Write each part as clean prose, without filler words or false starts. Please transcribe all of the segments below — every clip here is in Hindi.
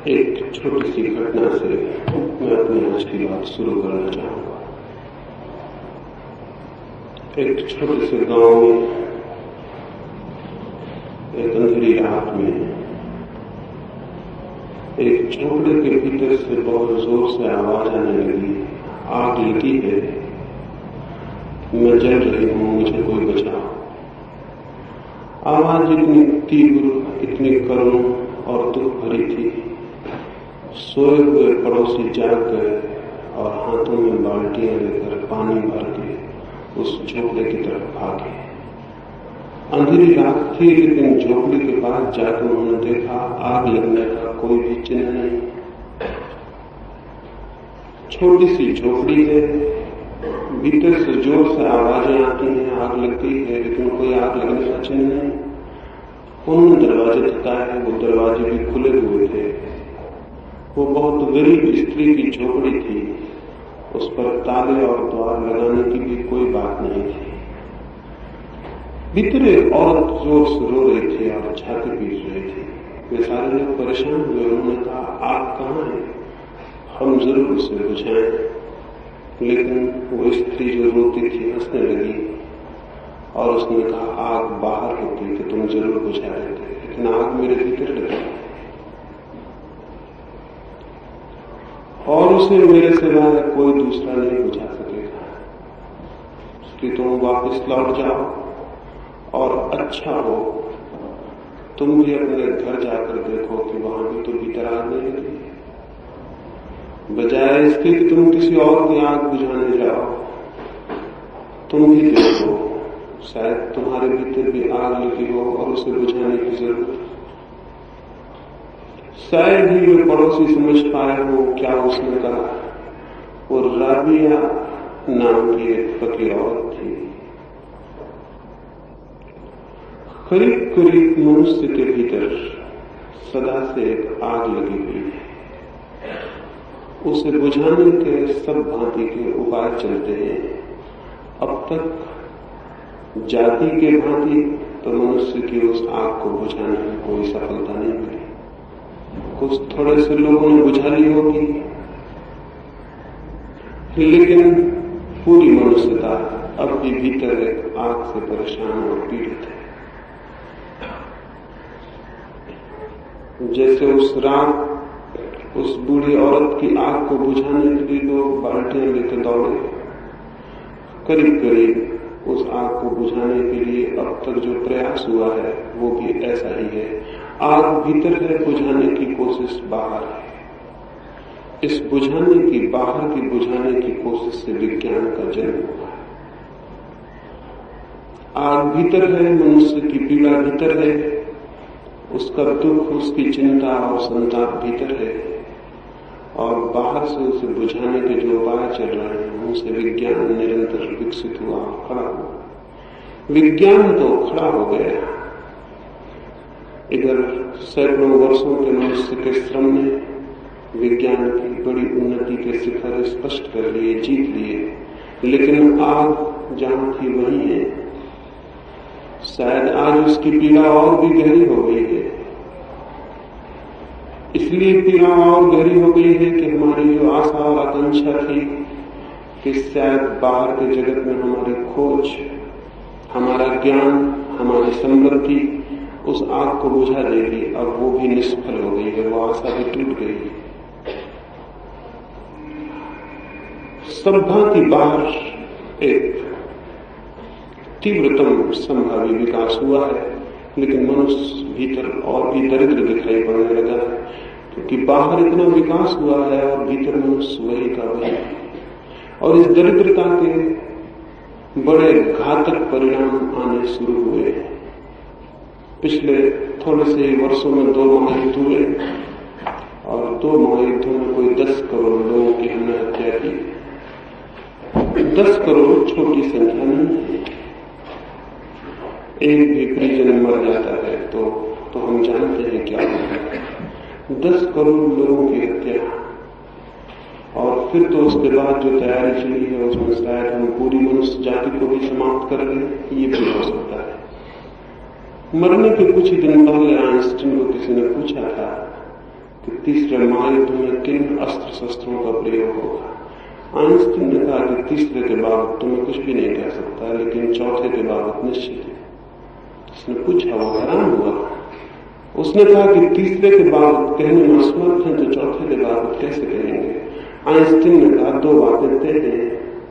एक छोटी सी घटना से मैं अपनी आज की बात शुरू करना चाहूंगा। एक छोटे से गांव में एक अंधेरी रात में एक झोपड़े के भीतर से बहुत जोर से आवाज आने लगी, आग लगी है, मैं जल रही हूं, मुझे कोई बचाओ। आवाज इतनी तीव्र, इतनी करुण और दुख भरी थी। सोए हुए पड़ोसी जाग गए और हाथों में बाल्टियां लेकर पानी भर के उस झोपड़े की तरफ भागे। अंधेरी रात थी, लेकिन झोपड़ी के पास जाकर उन्होंने देखा आग लगने का कोई भी चिन्ह नहीं। छोटी सी झोपड़ी है, भीतर से जोर से आवाजें आती हैं, आग लगती है, लेकिन कोई आग लगने का चिन्ह नहीं। उन्होंने दरवाजे तकाए, वो दरवाजे भी खुले हुए थे। वो बहुत गरीब स्त्री की झोपड़ी थी, उस पर ताले और द्वार लगाने की भी कोई बात नहीं थी। भीतर एक औरत जोर से रो रही थी और छाती पीट रही थी। वे सारे लोग परेशान हुए। उन्होंने कहा, आग कहाँ है, हम जरूर उसे बुझाएं। लेकिन वो स्त्री जो रोती थी हंसने लगी और उसने कहा, आग बाहर होती तो तुम जरूर बुझा देते, लेकिन आग मेरे भीतर लगी और उसे मेरे सिवाय कोई दूसरा नहीं बुझा सकेगा। इसलिए तुम वापस लौट जाओ और अच्छा हो तुम भी अपने घर जाकर देखो कि वहां भी तो भीतर आग नहीं लगी। बजाय इसके कि तुम किसी और की आग बुझाने जाओ, तुम भी देखो, शायद तुम्हारे भीतर भी आग लगी हो और उसे बुझाने की जरूरत। शायद ही वे पड़ोसी समझ पाए हो क्या उसने कहा। वो राबिया नाम की एक फकीर औरत थी। करीब करीब मनुष्य के भीतर सदा से एक आग लगी हुई है। उसे बुझाने के सब भांति के उपाय चलते हैं। अब तक जाति के भांति तो मनुष्य की उस आग को बुझाने में कोई सफलता नहीं मिली। कुछ थोड़े से लोगों ने बुझा ली होगी, लेकिन पूरी मनुष्यता अब भी भीतर एक आग से परेशान और पीड़ित है। जैसे उस रात उस बूढ़ी औरत की आग को बुझाने के लिए लोग बाल्टियां लेकर दौड़े। करीब करीब उस आग को बुझाने के लिए अब तक जो प्रयास हुआ है वो भी ऐसा ही है। आग भीतर है, बुझाने की कोशिश बाहर है। इस बुझाने की, बाहर की बुझाने की कोशिश से विज्ञान का जन्म हुआ है। आग भीतर है, मनुष्य की पीड़ा भीतर है, उसका दुख, उसकी चिंता और संताप भीतर है, और बाहर से उसे बुझाने के जो उपाय चल रहे हैं उनसे विज्ञान निरंतर विकसित हुआ, खड़ा हुआ। विज्ञान तो खड़ा हो गया। इधर सैकड़ों वर्षों के मनुष्य के श्रम ने विज्ञान की बड़ी उन्नति के शिखर स्पष्ट कर लिए, जीत लिए, लेकिन आग जहां थी वही है। शायद आज उसकी पीड़ा और भी गहरी हो गई है। इसलिए पीड़ा और गहरी हो गई है कि हमारी जो आशा और आकांक्षा थी कि शायद बाहर के जगत में हमारी खोज, हमारा ज्ञान, हमारी समृद्धि उस आग को बुझा देगी, अब वो भी निष्फल हो गई है, वो आशा भी टूट गई है। सब भांति बाहर एक तीव्रतम संभावी विकास हुआ है, लेकिन मनुष्य भीतर और भी दरिद्र दिखाई पड़ने लगा है, क्योंकि बाहर इतना विकास हुआ है और भीतर मनुष्य वही का वही है। और इस दरिद्रता के बड़े घातक परिणाम आने शुरू हुए हैं। पिछले थोड़े से ही वर्षों में 2 महायुद्ध हुए और 2 महायुद्धों में कोई 10 करोड़ लोगों की हमने हत्या की। 10 करोड़ छोटी संख्या नहीं है। एक भी परिजन मर जाता है तो हम जानते हैं क्या होता है। 10 करोड़ लोगों की हत्या, और फिर तो उसके बाद जो तैयारी चली है उसमें शायद हम पूरी मनुष्य जाति को भी समाप्त कर रहे हैं, ये भी हो सकता है। मरने के कुछ ही दिन पहले आइंस्टीन को किसी ने पूछा था कि तीसरे महायुद्ध में किन अस्त्र शस्त्रों का प्रयोग होगा। आइंस्टीन ने कहा कि तीसरे के बाबत तो मैं कुछ भी नहीं कह सकता, लेकिन चौथे के बाबत निश्चित है। उसने पूछा, वो हैरान हुआ। उसने कहा कि तीसरे के बाबत कहने में असमर्थ हैं, तो चौथे के बाबत कैसे कहेंगे। आइंस्टीन ने कहा, दो बातें तय हैं।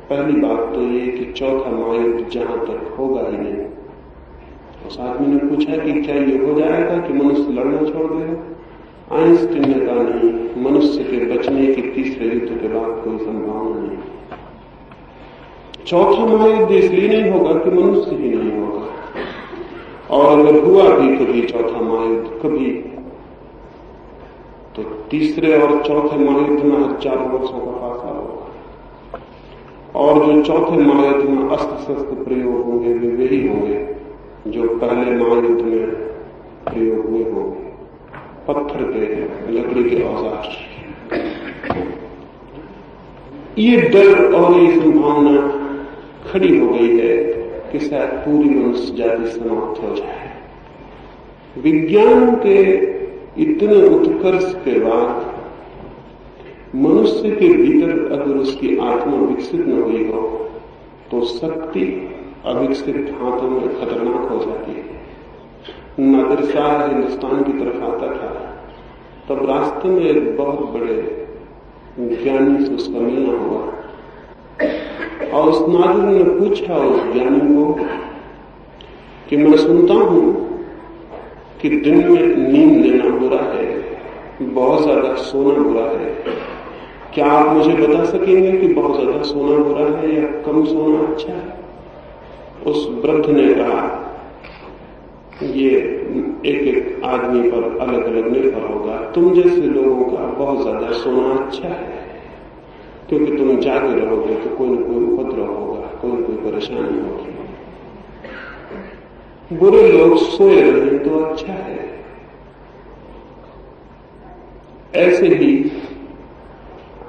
पहली बात तो ये कि चौथा महायुद्ध जहां तक होगा ही नहीं। उस आदमी ने पूछा कि क्या ये हो जाएगा कि मनुष्य लड़ना छोड़ देगा। आइंस्टीन ने कहा, नहीं, मनुष्य के बचने की तीसरे युद्ध के बाद कोई संभावना नहीं। चौथा महायुद्ध इसलिए नहीं होगा कि मनुष्य ही नहीं होगा, और अगर हुआ भी कभी चौथा महायुद्ध कभी, तो तीसरे और चौथे महायुद्ध में हजारों वर्षों का फासला होगा। और जो चौथे महायुद्ध में अस्त्र शस्त्र प्रयोग होंगे वे वही होंगे जो पहले महायुद्ध में प्रयोग हुए होंगे, पत्थर के, लकड़ी के औजार। ये डर और ये संभावना खड़ी हो गई है कि शायद पूरी मनुष्य जाति समाप्त हो जाए। विज्ञान के इतने उत्कर्ष के बाद मनुष्य के भीतर अगर उसकी आत्मा विकसित न हुई हो तो शक्ति अविकसित हाथों में खतरनाक हो जाती है। नादिर शाह हिंदुस्तान की तरफ आता था, तब रास्ते में एक बहुत बड़े ज्ञानी से उसका मिलना हुआ, और उस नादिर ने पूछा उस ज्ञानी को कि मैं सुनता हूं कि दिन में नींद लेना बुरा है, बहुत ज्यादा सोना बुरा है, क्या आप मुझे बता सकेंगे कि बहुत ज्यादा सोना बुरा है या कम सोना अच्छा है? उस वृद्ध ने कहा, ये एक एक आदमी पर अलग अलग निर्भर होगा। तुम जैसे लोगों का बहुत ज्यादा सोना अच्छा है, क्योंकि तुम जागे रहोगे तो कोई न कोई उपद्रव होगा, कोई न कोई परेशानी होगी। बुरे लोग सोए रहे तो अच्छा है। ऐसे ही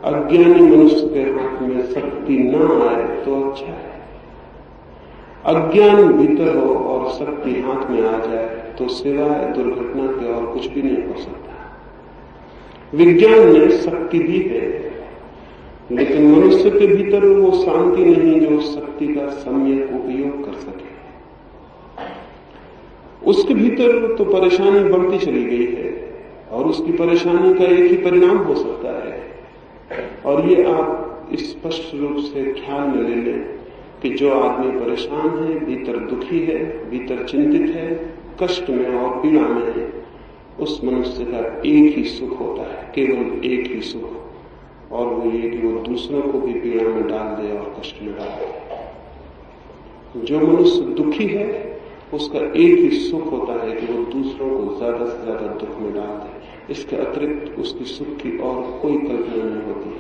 अज्ञानी मनुष्य के हाथ में शक्ति न आए तो अच्छा है। अज्ञान भीतर हो और शक्ति हाथ में आ जाए तो सिवाय दुर्घटना के और कुछ भी नहीं हो सकता। विज्ञान ने शक्ति दी है, लेकिन मनुष्य के भीतर वो शांति नहीं जो उस शक्ति का सम्यक उपयोग कर सके। उसके भीतर तो परेशानी बढ़ती चली गई है, और उसकी परेशानी का एक ही परिणाम हो सकता है, और ये आप स्पष्ट रूप से ख्याल में ले लें कि जो आदमी परेशान है, भीतर दुखी है, भीतर चिंतित है, कष्ट में और पीड़ा में है, उस मनुष्य का एक ही सुख होता है, केवल एक ही सुख, और वो ये कि वो दूसरों को भी पीड़ा में डाल दे और कष्ट में डाल दे। जो मनुष्य दुखी है उसका एक ही सुख होता है कि वो दूसरों को ज्यादा से ज्यादा दुख में डाल दे। इसके अतिरिक्त उसकी सुख की और कोई कल्पना नहीं होती।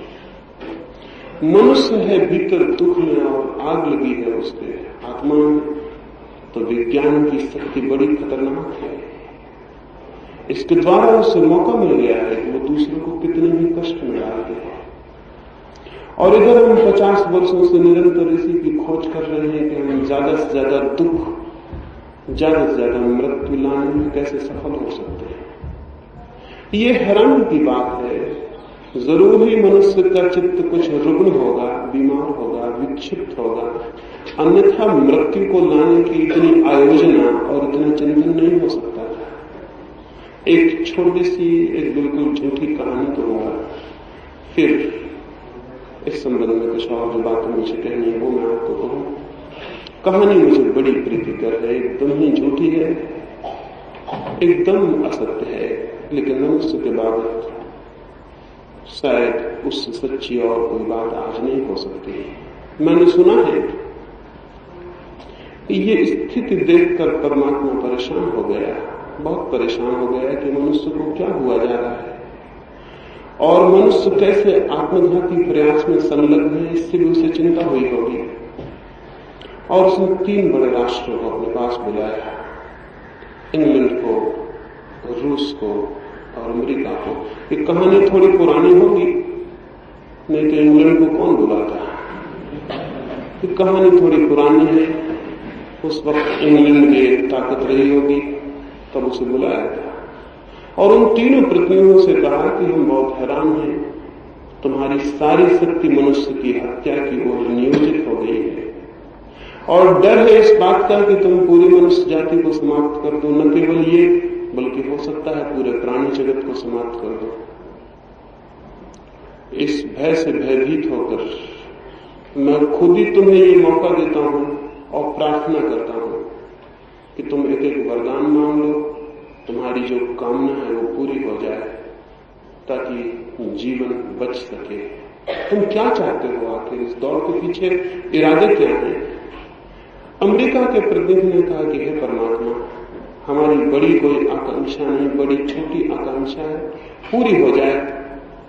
मनुष्य है भीतर दुख में और आग लगी है उसके आत्मा में, तो विज्ञान की शक्ति बड़ी खतरनाक है। इसके द्वारा उसे मौका मिल गया है कि वो दूसरों को कितने भी कष्ट में डाल दे। और इधर हम 50 वर्षों से निरंतर इसी की खोज कर रहे हैं कि हम ज्यादा से ज्यादा दुख, ज्यादा से ज्यादा मृत्यु लाने में कैसे सफल हो सकते हैं। ये हैरानी की बात है। जरूर ही मनुष्य का चित्त कुछ रुग्ण होगा, बीमार होगा, विक्षिप्त होगा, अन्यथा मृत्यु को लाने की इतनी आयोजना और इतना चिंतन नहीं हो सकता था। एक छोटी सी, एक बिल्कुल झूठी कहानी कहूंगा, फिर इस संबंध में कुछ और जो बातें मुझे कहनी है वो मैं आपको कहूं। कहानी मुझे बड़ी प्रीतिकर है, एकदम ही झूठी है, एकदम असत्य है, लेकिन मनुष्य के बाबत शायद उससे सच्ची और कोई बात आज नहीं हो सकती। मैंने सुना है ये स्थिति देखकर परमात्मा परेशान हो गया, बहुत परेशान हो गया कि मनुष्य को क्या हुआ जा रहा है और मनुष्य कैसे आत्मघाती प्रयास में संलग्न है, इससे भी उसे चिंता हुई होगी। और उसने 3 बड़े राष्ट्रों को अपने पास बुलाया, इंग्लैंड को, रूस को और अमेरिका को। ये कहानी थोड़ी पुरानी होगी, नहीं तो इंग्लैंड को कौन बुलाता। ये कहानी थोड़ी पुरानी है, उस वक्त इंग्लैंड की एक ताकत रही होगी, तब उसे बुलाया था। और उन तीनों प्रतिनिधियों से कहा कि हम बहुत हैरान हैं, तुम्हारी सारी शक्ति मनुष्य की हत्या की ओर नियोजित हो गई है और डर है इस बात का कि तुम पूरी मनुष्य जाति को समाप्त कर दो, न केवल ये बल्कि हो सकता है पूरे प्राणी जगत को समाप्त कर दो। इस भय से भयभीत होकर मैं खुद ही तुम्हें ये मौका देता हूं और प्रार्थना करता हूं कि तुम एक एक वरदान मांग लो, तुम्हारी जो कामना है वो पूरी हो जाए ताकि जीवन बच सके। तुम क्या चाहते हो आखिर? इस दौड़ के पीछे इरादे क्या हैं? अमेरिका के प्रतिनिधि ने कहा कि हे परमात्मा, हमारी बड़ी कोई आकांक्षा नहीं, बड़ी छोटी आकांक्षा है, पूरी हो जाए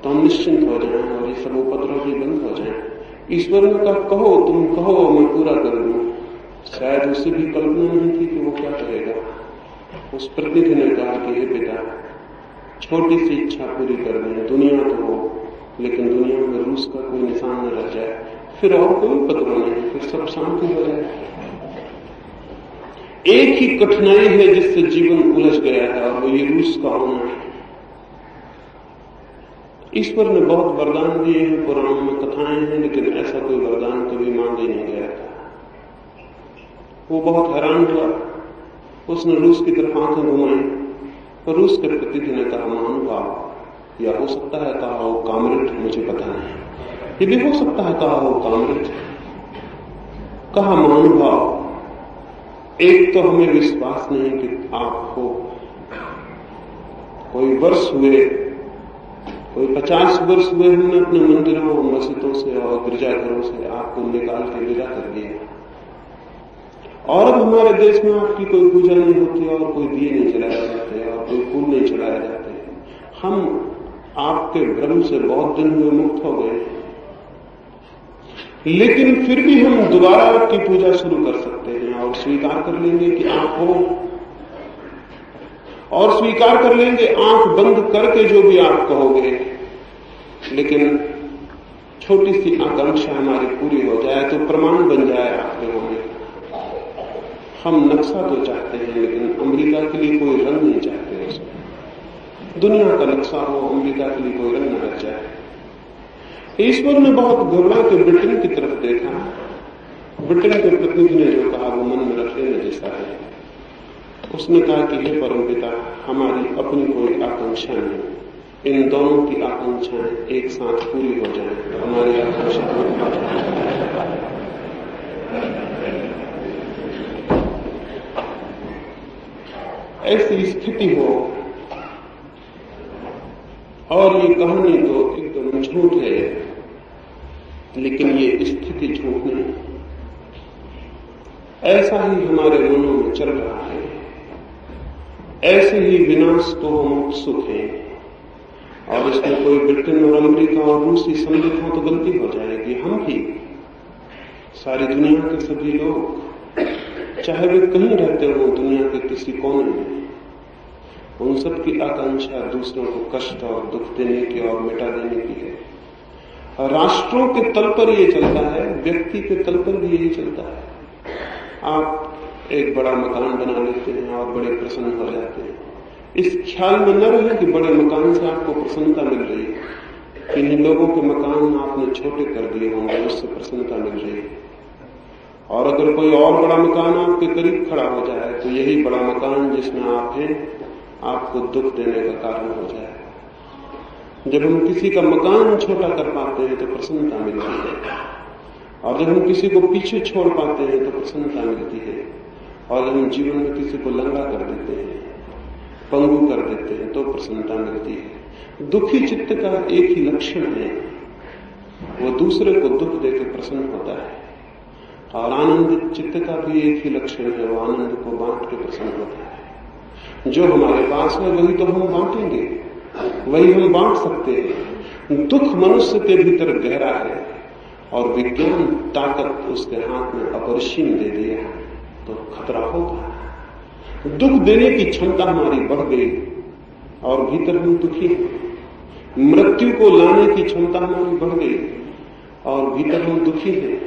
तो हम निश्चिंत हो जाएं और ये सब उपद्रव भी बंद हो जाए। ईश्वर ने कहा कहो, तुम कहो, मैं पूरा कर दूं। शायद उसे भी कल्पना नहीं थी कि वो क्या कहेगा। उस प्रतिनिधि ने कहा कि हे पिता, छोटी सी इच्छा पूरी कर दें, दुनिया तो हो लेकिन दुनिया में रूस का कोई निशान न रह जाए, फिर और कोई उपद्रव नहीं, फिर सब शांति हो जाए। एक ही कठिनाई है जिससे जीवन उलझ गया है और वो ये रूस का होना है। ईश्वर ने बहुत वरदान दिए हैं, पुराणों में कथाएं हैं, लेकिन ऐसा कोई वरदान कभी मांग ही नहीं गया था। वो बहुत हैरान हुआ, उसने रूस की तरफ आंखें घुमाई। रूस के प्रतिनिधि ने कहा महानुभाव, या हो सकता है कहा हो कामरेड, मुझे पता नहीं, ये भी हो सकता है कहा हो कामरेड। कहा महानुभाव, एक तो हमें विश्वास नहीं कि आप हो। कोई वर्ष हुए, कोई 50 वर्ष हुए, हमने अपने मंदिरों और मस्जिदों से और गिरजाघरों से आपको निकाल के विदा कर दिया और अब हमारे देश में आपकी कोई पूजा नहीं होती और कोई दिए नहीं जलाए जाते और कोई फूल नहीं चढ़ाए जाते। हम आपके भ्रम से बहुत दिन हुए मुक्त हो गए, लेकिन फिर भी हम दोबारा आपकी पूजा शुरू कर सकते हैं और स्वीकार कर लेंगे कि आप हो, और स्वीकार कर लेंगे आंख बंद करके जो भी आप कहोगे। लेकिन छोटी सी आकांक्षा हमारी पूरी हो जाए तो प्रमाण बन जाए आपके होने। हम नक्शा तो चाहते हैं लेकिन अमेरिका के लिए कोई रंग नहीं चाहते उसमें। दुनिया का नक्शा हो, अमेरिका के लिए कोई रंग न रह जाए। ईश्वर ने बहुत घबरा के ब्रिटेन की तरफ देखा। ब्रिटेन के प्रतिनिधि ने जो कहा वो मन में रख लेने जैसा है। उसने कहा कि हे परमपिता, हमारी अपनी कोई आकांक्षा नहीं, इन दोनों की आकांक्षाएं एक साथ पूरी हो जाए तो हमारी आकांक्षा पूरी हो जाए। ऐसी स्थिति हो, और ये कहानी तो एकदम झूठ है, लेकिन ये स्थिति झूठ नहीं, ऐसा ही हमारे मनों में चल रहा है। ऐसे ही विनाश तो हम उत्सुक हैं, और इसमें कोई ब्रिटेन और अमेरिका और रूसी सम्मिलित हो तो गलती हो जाएगी। हम भी, सारी दुनिया के सभी लोग, चाहे वे कहीं रहते हो दुनिया के किसी कोने में, उन सब की आकांक्षा दूसरों को कष्ट और दुख देने की और मिटा देने की है। राष्ट्रों के तल पर यह चलता है, व्यक्ति के तल पर भी यही चलता है। आप एक बड़ा मकान बना लेते हैं और बड़े प्रसन्न हो जाते हैं। इस ख्याल में न रहे कि बड़े मकान से आपको प्रसन्नता मिल रही है, किन्हीं लोगों के मकान आपने छोटे कर दिए होंगे, उससे प्रसन्नता मिल रही है। और अगर कोई और बड़ा मकान आपके करीब खड़ा हो जाए तो यही बड़ा मकान जिसमें आप हैं आपको दुख देने का कारण हो जाए। जब हम किसी का मकान छोटा कर पाते हैं तो प्रसन्नता मिलती है, और जब हम किसी को पीछे छोड़ पाते हैं तो प्रसन्नता मिलती है, और जब हम जीवन में किसी को लंगड़ा कर देते हैं, पंगु कर देते हैं तो प्रसन्नता मिलती है। दुखी चित्त का एक ही लक्षण है, वो दूसरे को दुख देकर प्रसन्न होता है, और आनंदित चित्त का भी एक ही लक्षण है, वो आनंद को बांट के प्रसन्न होता है। जो हमारे पास है वही तो हम बांटेंगे, वही हम बांट सकते हैं। दुख मनुष्य के भीतर गहरा है और विज्ञान ताकत उसके हाथ में अपरिसीम दे दिया तो खतरा होगा। दुख देने की क्षमता हमारी बढ़ गई और भीतर हम दुखी हैं। मृत्यु को लाने की क्षमता हमारी बढ़ गई और भीतर हम दुखी हैं।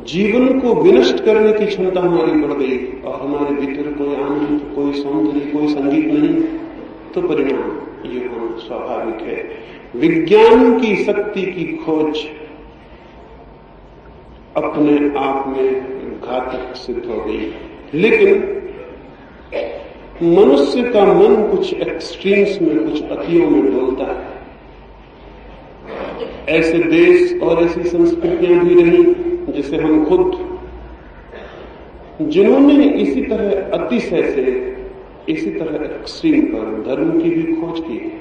जीवन को विनष्ट करने की क्षमता हमारी बढ़ गई और हमारे भीतर कोई आनंद, कोई सौंदर्य, कोई संगीत नहीं। तो परिणाम ये होना स्वाभाविक है। विज्ञान की शक्ति की खोज अपने आप में घातक सिद्ध हो गई, लेकिन मनुष्य का मन कुछ एक्सट्रीम्स में, कुछ अतियों में डोलता है। ऐसे देश और ऐसी संस्कृतियां भी रही जिसे हम खुद, जिन्होंने इसी तरह अतिशय से, इसी तरह एक्सट्रीम पर धर्म की भी खोज की है।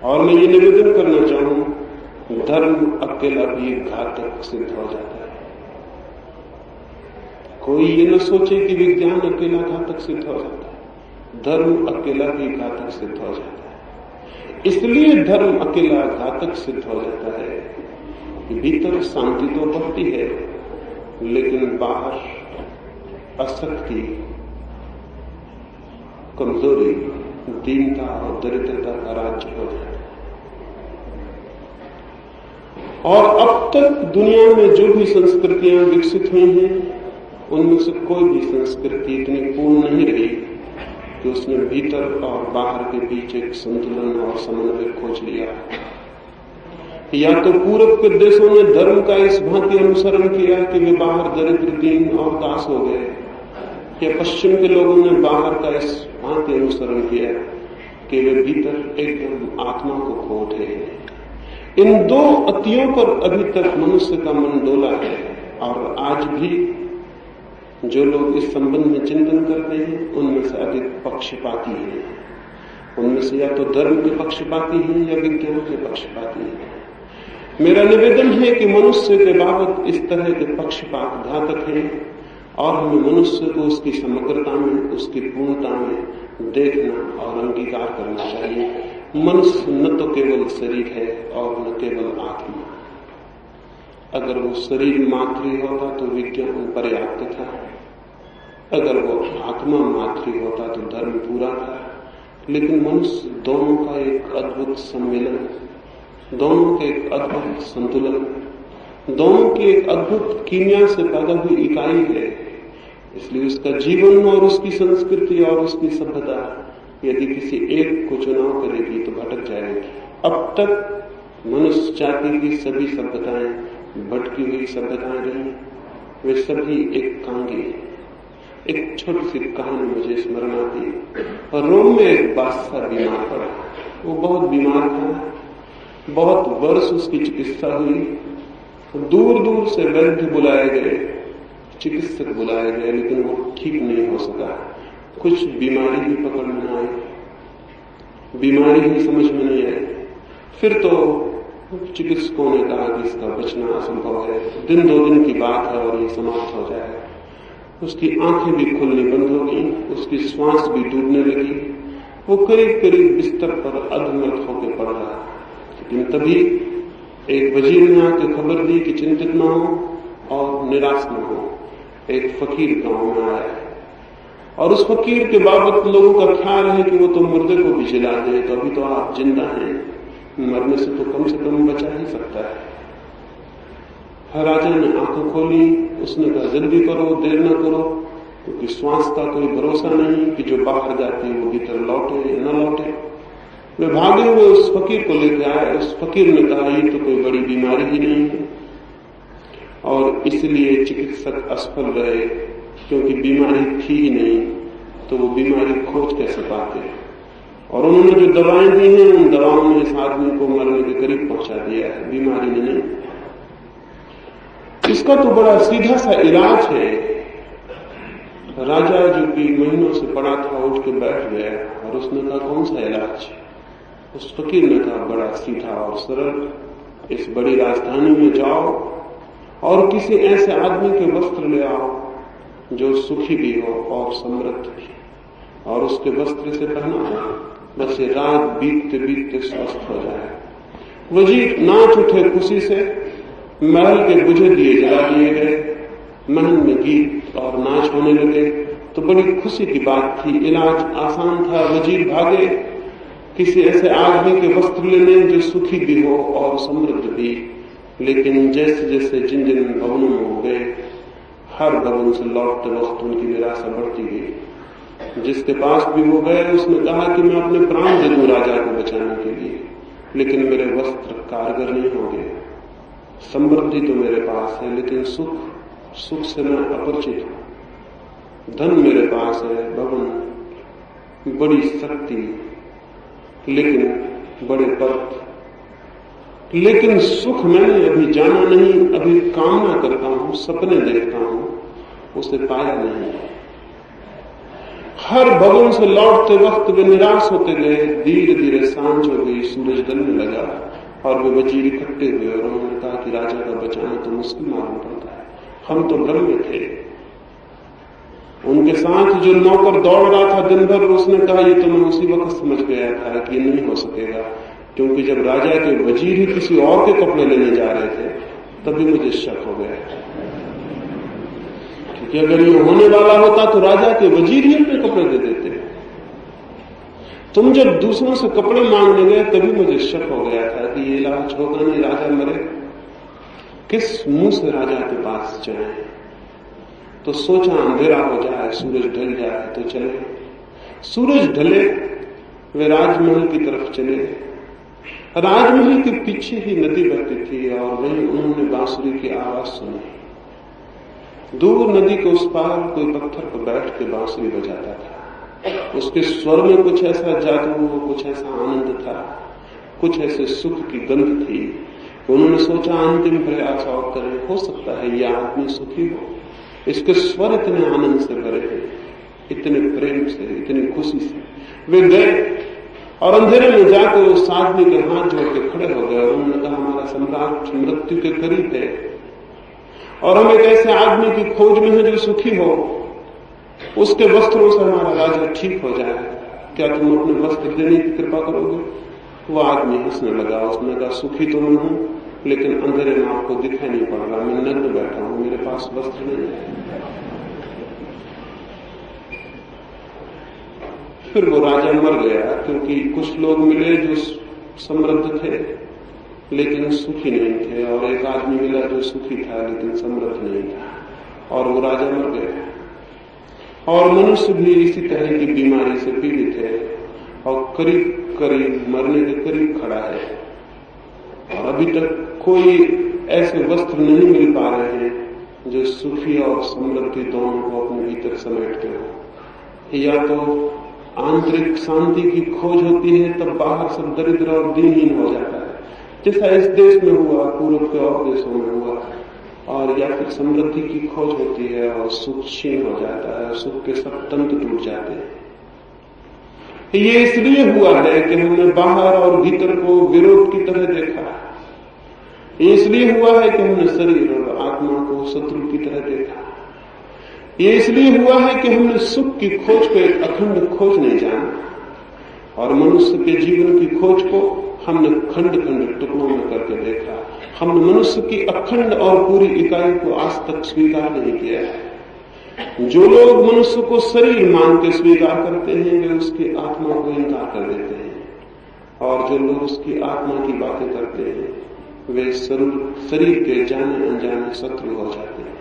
और मैं ये निवेदन करना चाहूं, धर्म अकेला भी घातक सिद्ध हो जाता है। कोई ये न सोचे कि विज्ञान अकेला घातक सिद्ध हो जाता है, धर्म अकेला भी घातक सिद्ध हो जाता है। इसलिए धर्म अकेला घातक सिद्ध हो जाता है कि भीतर शांति तो बढ़ती है, लेकिन बाहर अशक्ति, कमजोरी, दीनता और दरिद्रता का राज्य हो जाता है। और अब तक दुनिया में जो भी संस्कृतियां विकसित हुई हैं, उनमें से कोई भी संस्कृति इतनी पूर्ण नहीं रही कि उसने भीतर और बाहर के बीच एक संतुलन और समन्वय खोज लिया। या तो पूर्व के देशों ने धर्म का इस भांति अनुसरण किया कि वे बाहर दरिद्र, दीन और दास हो गए, या पश्चिम के लोगों ने बाहर का इस भांति अनुसरण किया कि वे भीतर एकदम आत्मा को खो उठे। इन दो अतियों पर अभी तक मनुष्य का मन डोला है। और आज भी जो लोग इस संबंध में चिंतन करते हैं, उनमें से अधिक पक्षपाती हैं। उनमें से या तो धर्म के पक्षपाती हैं या विज्ञान के पक्षपाती हैं। मेरा निवेदन है कि मनुष्य के बाबत इस तरह के पक्षपात घातक हैं, और हमें मनुष्य को उसकी समग्रता में, उसकी पूर्णता में देखना और अंगीकार करना चाहिए। मनुष्य न तो केवल शरीर है और न केवल आत्मा। अगर वो शरीर मात्र ही होता तो विज्ञान पर्याप्त था, अगर वो आत्मा मात्र ही होता तो धर्म पूरा था। लेकिन मनुष्य दोनों का एक अद्भुत सम्मेलन, दोनों के एक अद्भुत संतुलन, दोनों की एक अद्भुत कीमिया से पैदा हुई इकाई है। इसलिए उसका जीवन और उसकी संस्कृति और उसकी सभ्यता यदि किसी एक को चुनाव करेगी तो भटक जाएगी। अब तक मनुष्य जाति की सभी सभ्यताएं भटकी हुई सभ्यताएं रही, वे सभी एक कांगी। एक छोटी सी कहानी मुझे स्मरण आती। रोम में एक बादशाह बीमार पड़ा। वो बहुत बीमार था, बहुत वर्ष उसकी चिकित्सा हुई, दूर दूर से वैद्य बुलाए गए, चिकित्सक बुलाए गए, लेकिन वो ठीक नहीं हो सका। कुछ बीमारी भी पकड़ में न आई, बीमारी ही समझ में नहीं आई। फिर तो चिकित्सकों ने कहा कि इसका बचना असंभव है, दिन दो दिन की बात है और ये समाप्त हो जाएगा। उसकी आंखें भी खुलनी बंद हो गई, उसकी श्वास भी डूबने लगी, वो करीब करीब बिस्तर पर अधमृत होकर पड़ रहा। लेकिन तभी एक वजीर ने आके खबर दी कि चिंतित न हो और निराश न हो। एक फकीर गांव में आया और उस फकीर के बाबत लोगों का ख्याल है कि वो तो मुर्दे को भी जिला दे, तो अभी तो आप जिंदा हैं, मरने से तो कम बचा ही सकता है। राजा ने आंखें खोली, उसने कहा जल्दी करो, देर न करो, क्योंकि श्वास का कोई भरोसा नहीं कि जो बाहर जाती है वो भीतर लौटे या न लौटे। वे भागे हुए उस फकीर को लेकर आए। उस फकीर ने कहा ये तो कोई बड़ी बीमारी ही नहीं है, और इसलिए चिकित्सक असफल रहे, क्योंकि बीमारी थी ही नहीं, तो वो बीमारी खोज कैसे पाते। और उन्होंने जो दवाएं दी हैं, उन दवाओं ने इस आदमी को मरने के करीब पहुंचा दिया है, बीमारी ने नहीं। इसका तो बड़ा सीधा सा इलाज है। राजा जो कि महीनों से पड़ा था उठ के बैठ गया और उसने कहा कौन सा इलाज? उस फकीर ने कहा बड़ा सीधा और सरल, इस बड़ी राजधानी में जाओ और किसी ऐसे आदमी के वस्त्र ले आओ जो सुखी भी हो और समृद्ध भी, और उसके वस्त्र से पहना जाए, बस ये रात बीतते बीतते स्वस्थ हो जाए। वजीर नाच उठे खुशी से, महल के बुझे दिए जला दिए गए, महल में गीत और नाच होने लगे। तो बड़ी खुशी की बात थी, इलाज आसान था। वजीर भागे किसी ऐसे आदमी के वस्त्र लेने जो सुखी भी हो और समृद्ध भी। लेकिन जैसे जैसे जिन जिन भवनों में हो गए, हर भवन से लौटते वक्त उनकी निराशा बढ़ती गई। जिसके पास भी वो गए उसने कहा कि मैं अपने प्राण दे दूं राजा को बचाने के लिए, लेकिन मेरे वस्त्र कारगर नहीं होंगे। समृद्धि तो मेरे पास है, लेकिन सुख से मैं अपरिचित हूं। धन मेरे पास है, भवन, बड़ी शक्ति, लेकिन बड़े पद, लेकिन सुख मैंने अभी जाना नहीं। अभी कामना करता हूं, सपने देखता हूं, उसे पाया नहीं। हर भवन से लौटते वक्त वे निराश होते गए। धीरे धीरे सांझ हो गई, सूरज ढलने लगा और वे वजीर इकट्ठे हुए और उन्होंने कहा कि राजा का बचाना तो मुश्किल मालूम पड़ता है। हम तो भ्रम में थे। उनके साथ जो नौकर दौड़ रहा था दिन भर, उसने कहा ये तो मैं उसी वक्त समझ गया था कि ये नहीं हो सकेगा, क्योंकि जब राजा के वजीर ही किसी और के कपड़े लेने जा रहे थे तभी मुझे शक हो गया, क्योंकि अगर ये होने वाला होता तो राजा के वजीर ही अपने कपड़े दे देते। तुम जब दूसरों से कपड़े मांगने गए तभी मुझे शक हो गया था कि ये इलाज होगा नहीं, राजा मरे, किस मुंह से राजा के पास जाए। तो सोचा अंधेरा हो जाए, सूरज ढल जाए तो चले। सूरज ढले, वे राजमहल की तरफ चले। राजमहल के पीछे ही नदी बहती थी और वहीं उन्होंने बांसुरी की आवाज सुनी। दूर नदी के उस पार कोई पत्थर पर बैठ के बांसुरी बजाता था। उसके स्वर में कुछ ऐसा जादू, कुछ ऐसा आनंद था, कुछ ऐसे सुख की गंध थी। उन्होंने सोचा अंतिम प्रयास और करें, हो सकता है यह आदमी सुखी हो। इसके स्वर इतने आनंद से भरे हैं, इतने प्रेम से, इतनी खुशी से। वे गए और अंधेरे में जाकर उस आदमी के हाथ जोड़ के खड़े हो गए और उन्होंने कहा हमारा सम्राट मृत्यु के करीब है और हम एक ऐसे आदमी की खोज में है जो सुखी हो, उसके वस्त्रों से हमारा राजा ठीक हो जाए, क्या तुम अपने वस्त्र देने की कृपा करोगे? वो आदमी हंसने लगा। उसने कहा सुखी तो मैं हूं, लेकिन अंधेरे में आपको दिखाई नहीं पड़ रहा, मैं नग्न बैठा हूं, मेरे पास वस्त्र नहीं है। फिर वो राजा मर गया, क्योंकि कुछ लोग मिले जो समृद्ध थे लेकिन सुखी नहीं थे, और एक आदमी मिला जो सुखी था लेकिन समृद्ध नहीं था, और वो राजा मर गया। और मनुष्य भी इसी तरह की बीमारी से पीड़ित है और करीब करीब मरने के करीब खड़ा है, और अभी तक कोई ऐसे वस्त्र नहीं मिल पा रहे हैं जो सुखी और समृद्धि दोनों को अपने भीतर समेटते हो। या तो आंतरिक शांति की खोज होती है, तब बाहर सब दरिद्र और दीनहीन हो जाता है, जैसा इस देश में हुआ, पूर्व के और देशों में हुआ। और या फिर समृद्धि की खोज होती है और सुख क्षीण हो जाता है, सुख के सब तंत्र टूट जाते हैं। ये इसलिए हुआ है कि हमने बाहर और भीतर को विरोध की तरह देखा। ये इसलिए हुआ है कि हमने शरीर और आत्मा को शत्रु की तरह देखा। ये इसलिए हुआ है कि हमने सुख की खोज को एक अखंड खोज नहीं जाना, और मनुष्य के जीवन की खोज को हमने खंड खंड टुकड़ों में करके देखा। हमने मनुष्य की अखंड और पूरी इकाई को आज तक स्वीकार नहीं किया है। जो लोग मनुष्य को शरीर मान के स्वीकार करते हैं वे उसकी आत्मा को इनकार कर देते हैं, और जो लोग उसकी आत्मा की बातें करते हैं वे शरीर के जाने अनजाने शत्रु हो जाते हैं।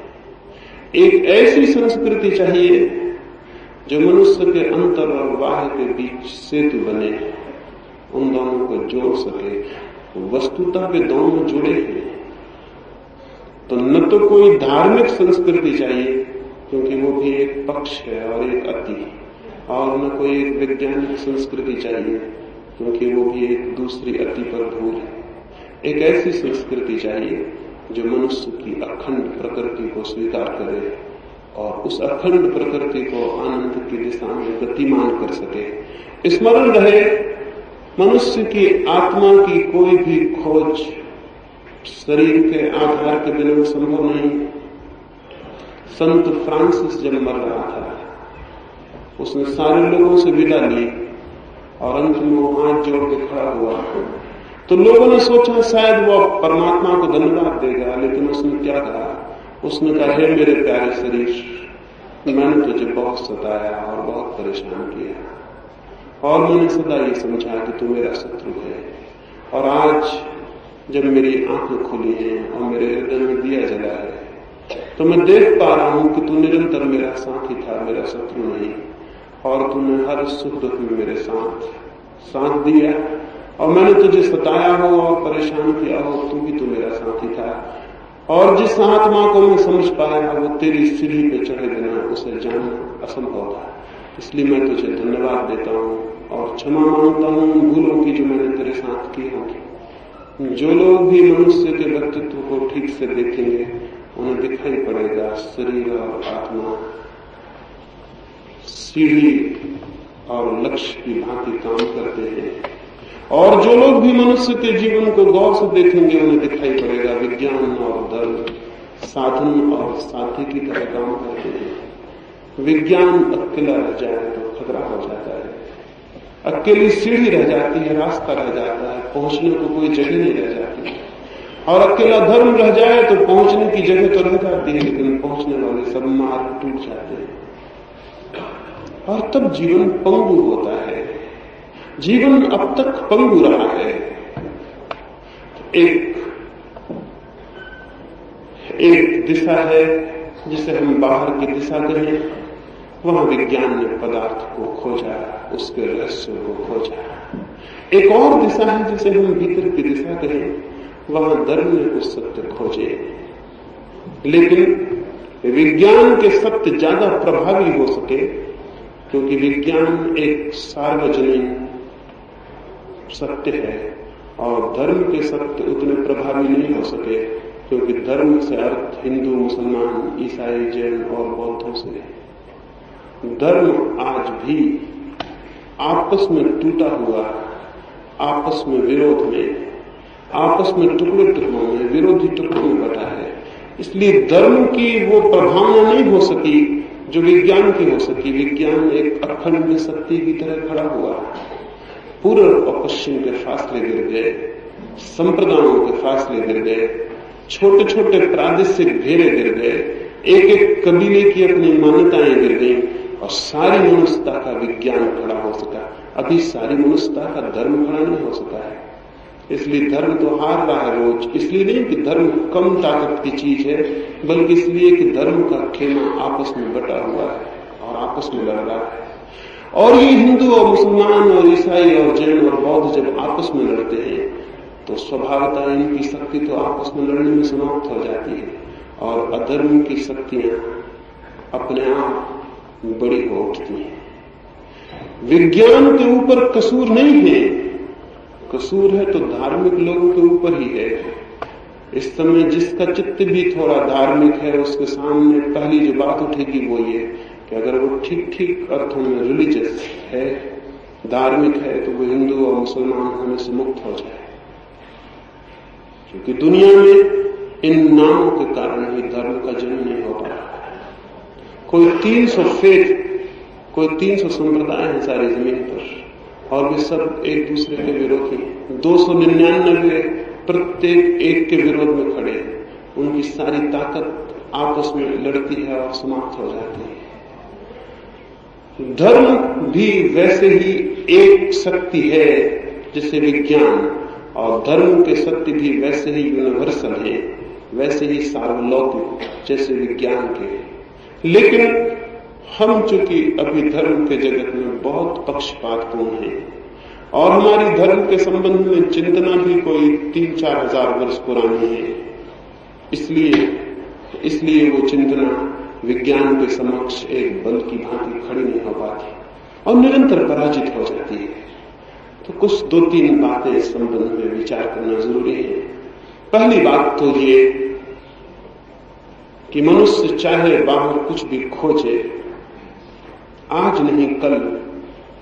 एक ऐसी संस्कृति चाहिए जो मनुष्य के अंतर और बाह्य के बीच सेतु बने, उन दोनों को जोड़ सके। वस्तुतः वे दोनों जुड़े हैं। तो न तो कोई धार्मिक संस्कृति चाहिए, क्योंकि वो भी एक पक्ष है और एक अति, और न कोई एक वैज्ञानिक संस्कृति चाहिए, क्योंकि वो भी एक दूसरी अति पर भूल है। एक ऐसी संस्कृति चाहिए जो मनुष्य की अखंड प्रकृति को स्वीकार करे और उस अखंड प्रकृति को आनंद की दिशा में गतिमान कर सके। स्मरण रहे, मनुष्य की आत्मा की कोई भी खोज शरीर के आधार के बिना संभव नहीं। संत फ्रांसिस जब मर रहा था, उसने सारे लोगों से विदा ली और अंत में वो हाथ जोड़ के खड़ा हुआ। तो लोगों ने सोचा शायद वो परमात्मा को धन्यवाद देगा, लेकिन उसने क्या कहा? उसने कहा, हे मेरे प्यारे शरीर, मैंने तुझे बहुत सताया और बहुत परेशान किया, और मैंने सदा ये समझा कि तू मेरा शत्रु है, और आज जब मेरी आंखें खुली हैं और मेरे हृदय में दिया जला है तो मैं देख पा रहा हूं कि तू निरंतर मेरा साथी था, मेरा शत्रु नहीं। और तूने हर सुख दुख में मेरे साथ दिया, और मैंने तुझे सताया हो और परेशान किया हो, तू भी तो मेरा साथी था। और जिस आत्मा को मैं समझ पाया वो तेरी सीढ़ी पे चढ़े बिना उसे जानना असंभव था। इसलिए मैं तुझे धन्यवाद देता हूँ और क्षमा मांगता हूँ उन भूलों की जो मैंने तेरे साथ की होंगी। जो लोग भी मनुष्य के व्यक्तित्व को ठीक से देखेंगे उन्हें दिखाई पड़ेगा शरीर और आत्मा सीढ़ी और लक्ष्य की भांति काम करते हैं, और जो लोग भी मनुष्य के जीवन को गौर से देखेंगे उन्हें दिखाई पड़ेगा विज्ञान और धर्म साधन और साथी की तरह काम करते हैं। विज्ञान अकेला रह जाए तो खतरा हो जाता है, अकेली सीढ़ी रह जाती है, रास्ता रह जाता है, पहुंचने को कोई जगह नहीं रह जाती। और अकेला धर्म रह जाए तो पहुंचने की जगह तो रह जाती है, लेकिन पहुंचने वाले सब मार्ग टूट जाते हैं और तब जीवन पंगु होता है। जीवन अब तक पंगु रहा है। एक दिशा है जिसे हम बाहर की दिशा कहें, वहां विज्ञान ने पदार्थ को खोजा, उसके रहस्य को खोजा। एक और दिशा है जिसे हम भीतर की दिशा कहें, वहां धर्म ने कुछ सत्य खोजे। लेकिन विज्ञान के सत्य ज्यादा प्रभावी हो सके क्योंकि विज्ञान एक सार्वजनिक सत्य है, और धर्म के सत्य उतने प्रभावी नहीं हो सके क्योंकि धर्म से अर्थ हिंदू, मुसलमान, ईसाई, जैन और बौद्धों से है। धर्म आज भी आपस में टूटा हुआ, आपस में विरोध में, आपस में टुकड़े टुकड़ों में, विरोधी टुकड़ों में बटा है। इसलिए धर्म की वो प्रभावना नहीं हो सकी जो विज्ञान की हो सकी। विज्ञान एक अखंड सत्य की तरह खड़ा हुआ, पूर्व और पश्चिम के फासले गिर गए, संप्रदायों के फासले गिर गए, छोटे छोटे प्रादेशिक घेरे गिर गए, एक एक कबीले की अपनी मान्यताएं गिर गई और सारी मनुष्यता का विज्ञान खड़ा हो सका। अभी सारी मनुष्यता का धर्म खड़ा नहीं हो सका है। इसलिए धर्म तो हार रहा है रोज। इसलिए नहीं कि धर्म कम ताकत की चीज है, बल्कि इसलिए कि धर्म का खेमा आपस में बटा हुआ है और आपस में लड़ रहा है। और ये हिंदू और मुसलमान और ईसाई और जैन और बौद्ध जब आपस में लड़ते हैं तो स्वभावतः इनकी शक्ति तो आपस में लड़ने में समाप्त हो जाती है और अधर्म की शक्तियां अपने आप बड़ी हो उठती हैं। विज्ञान के ऊपर कसूर नहीं है, कसूर है तो धार्मिक लोगों के ऊपर ही है। इस समय जिसका चित्त भी थोड़ा धार्मिक है उसके सामने पहली जो बात उठेगी वो ये कि अगर वो ठीक ठीक अर्थों में रिलीजियस है, धार्मिक है, तो वो हिंदू और मुसलमान होने से मुक्त हो जाए। क्योंकि दुनिया में इन नामों के कारण ही धर्म का जन्म नहीं हो पा रहा। कोई 300 फेथ, कोई 300 संप्रदाय हैं सारी जमीन पर और वे सब एक दूसरे के विरोधी। 299 प्रत्येक एक के विरोध में खड़े हैं। उनकी सारी ताकत आपस में लड़ती है और समाप्त हो जाती है। धर्म भी वैसे ही एक शक्ति है जैसे विज्ञान, और धर्म के सत्य भी वैसे ही यूनिवर्सल है, वैसे ही सार्वलौकिक जैसे विज्ञान के। लेकिन हम चूंकि अभी धर्म के जगत में बहुत पक्षपातपूर्ण हैं और हमारी धर्म के संबंध में चिंतना भी कोई 3-4 हजार वर्ष पुरानी है, इसलिए वो चिंतना विज्ञान के समक्ष एक बल की भांति खड़ी नहीं हो पाती और निरंतर पराजित हो जाती है। तो कुछ 2-3 बातें इस संबंध में विचार करना जरूरी है। पहली बात तो ये कि मनुष्य चाहे बाहर कुछ भी खोजे, आज नहीं कल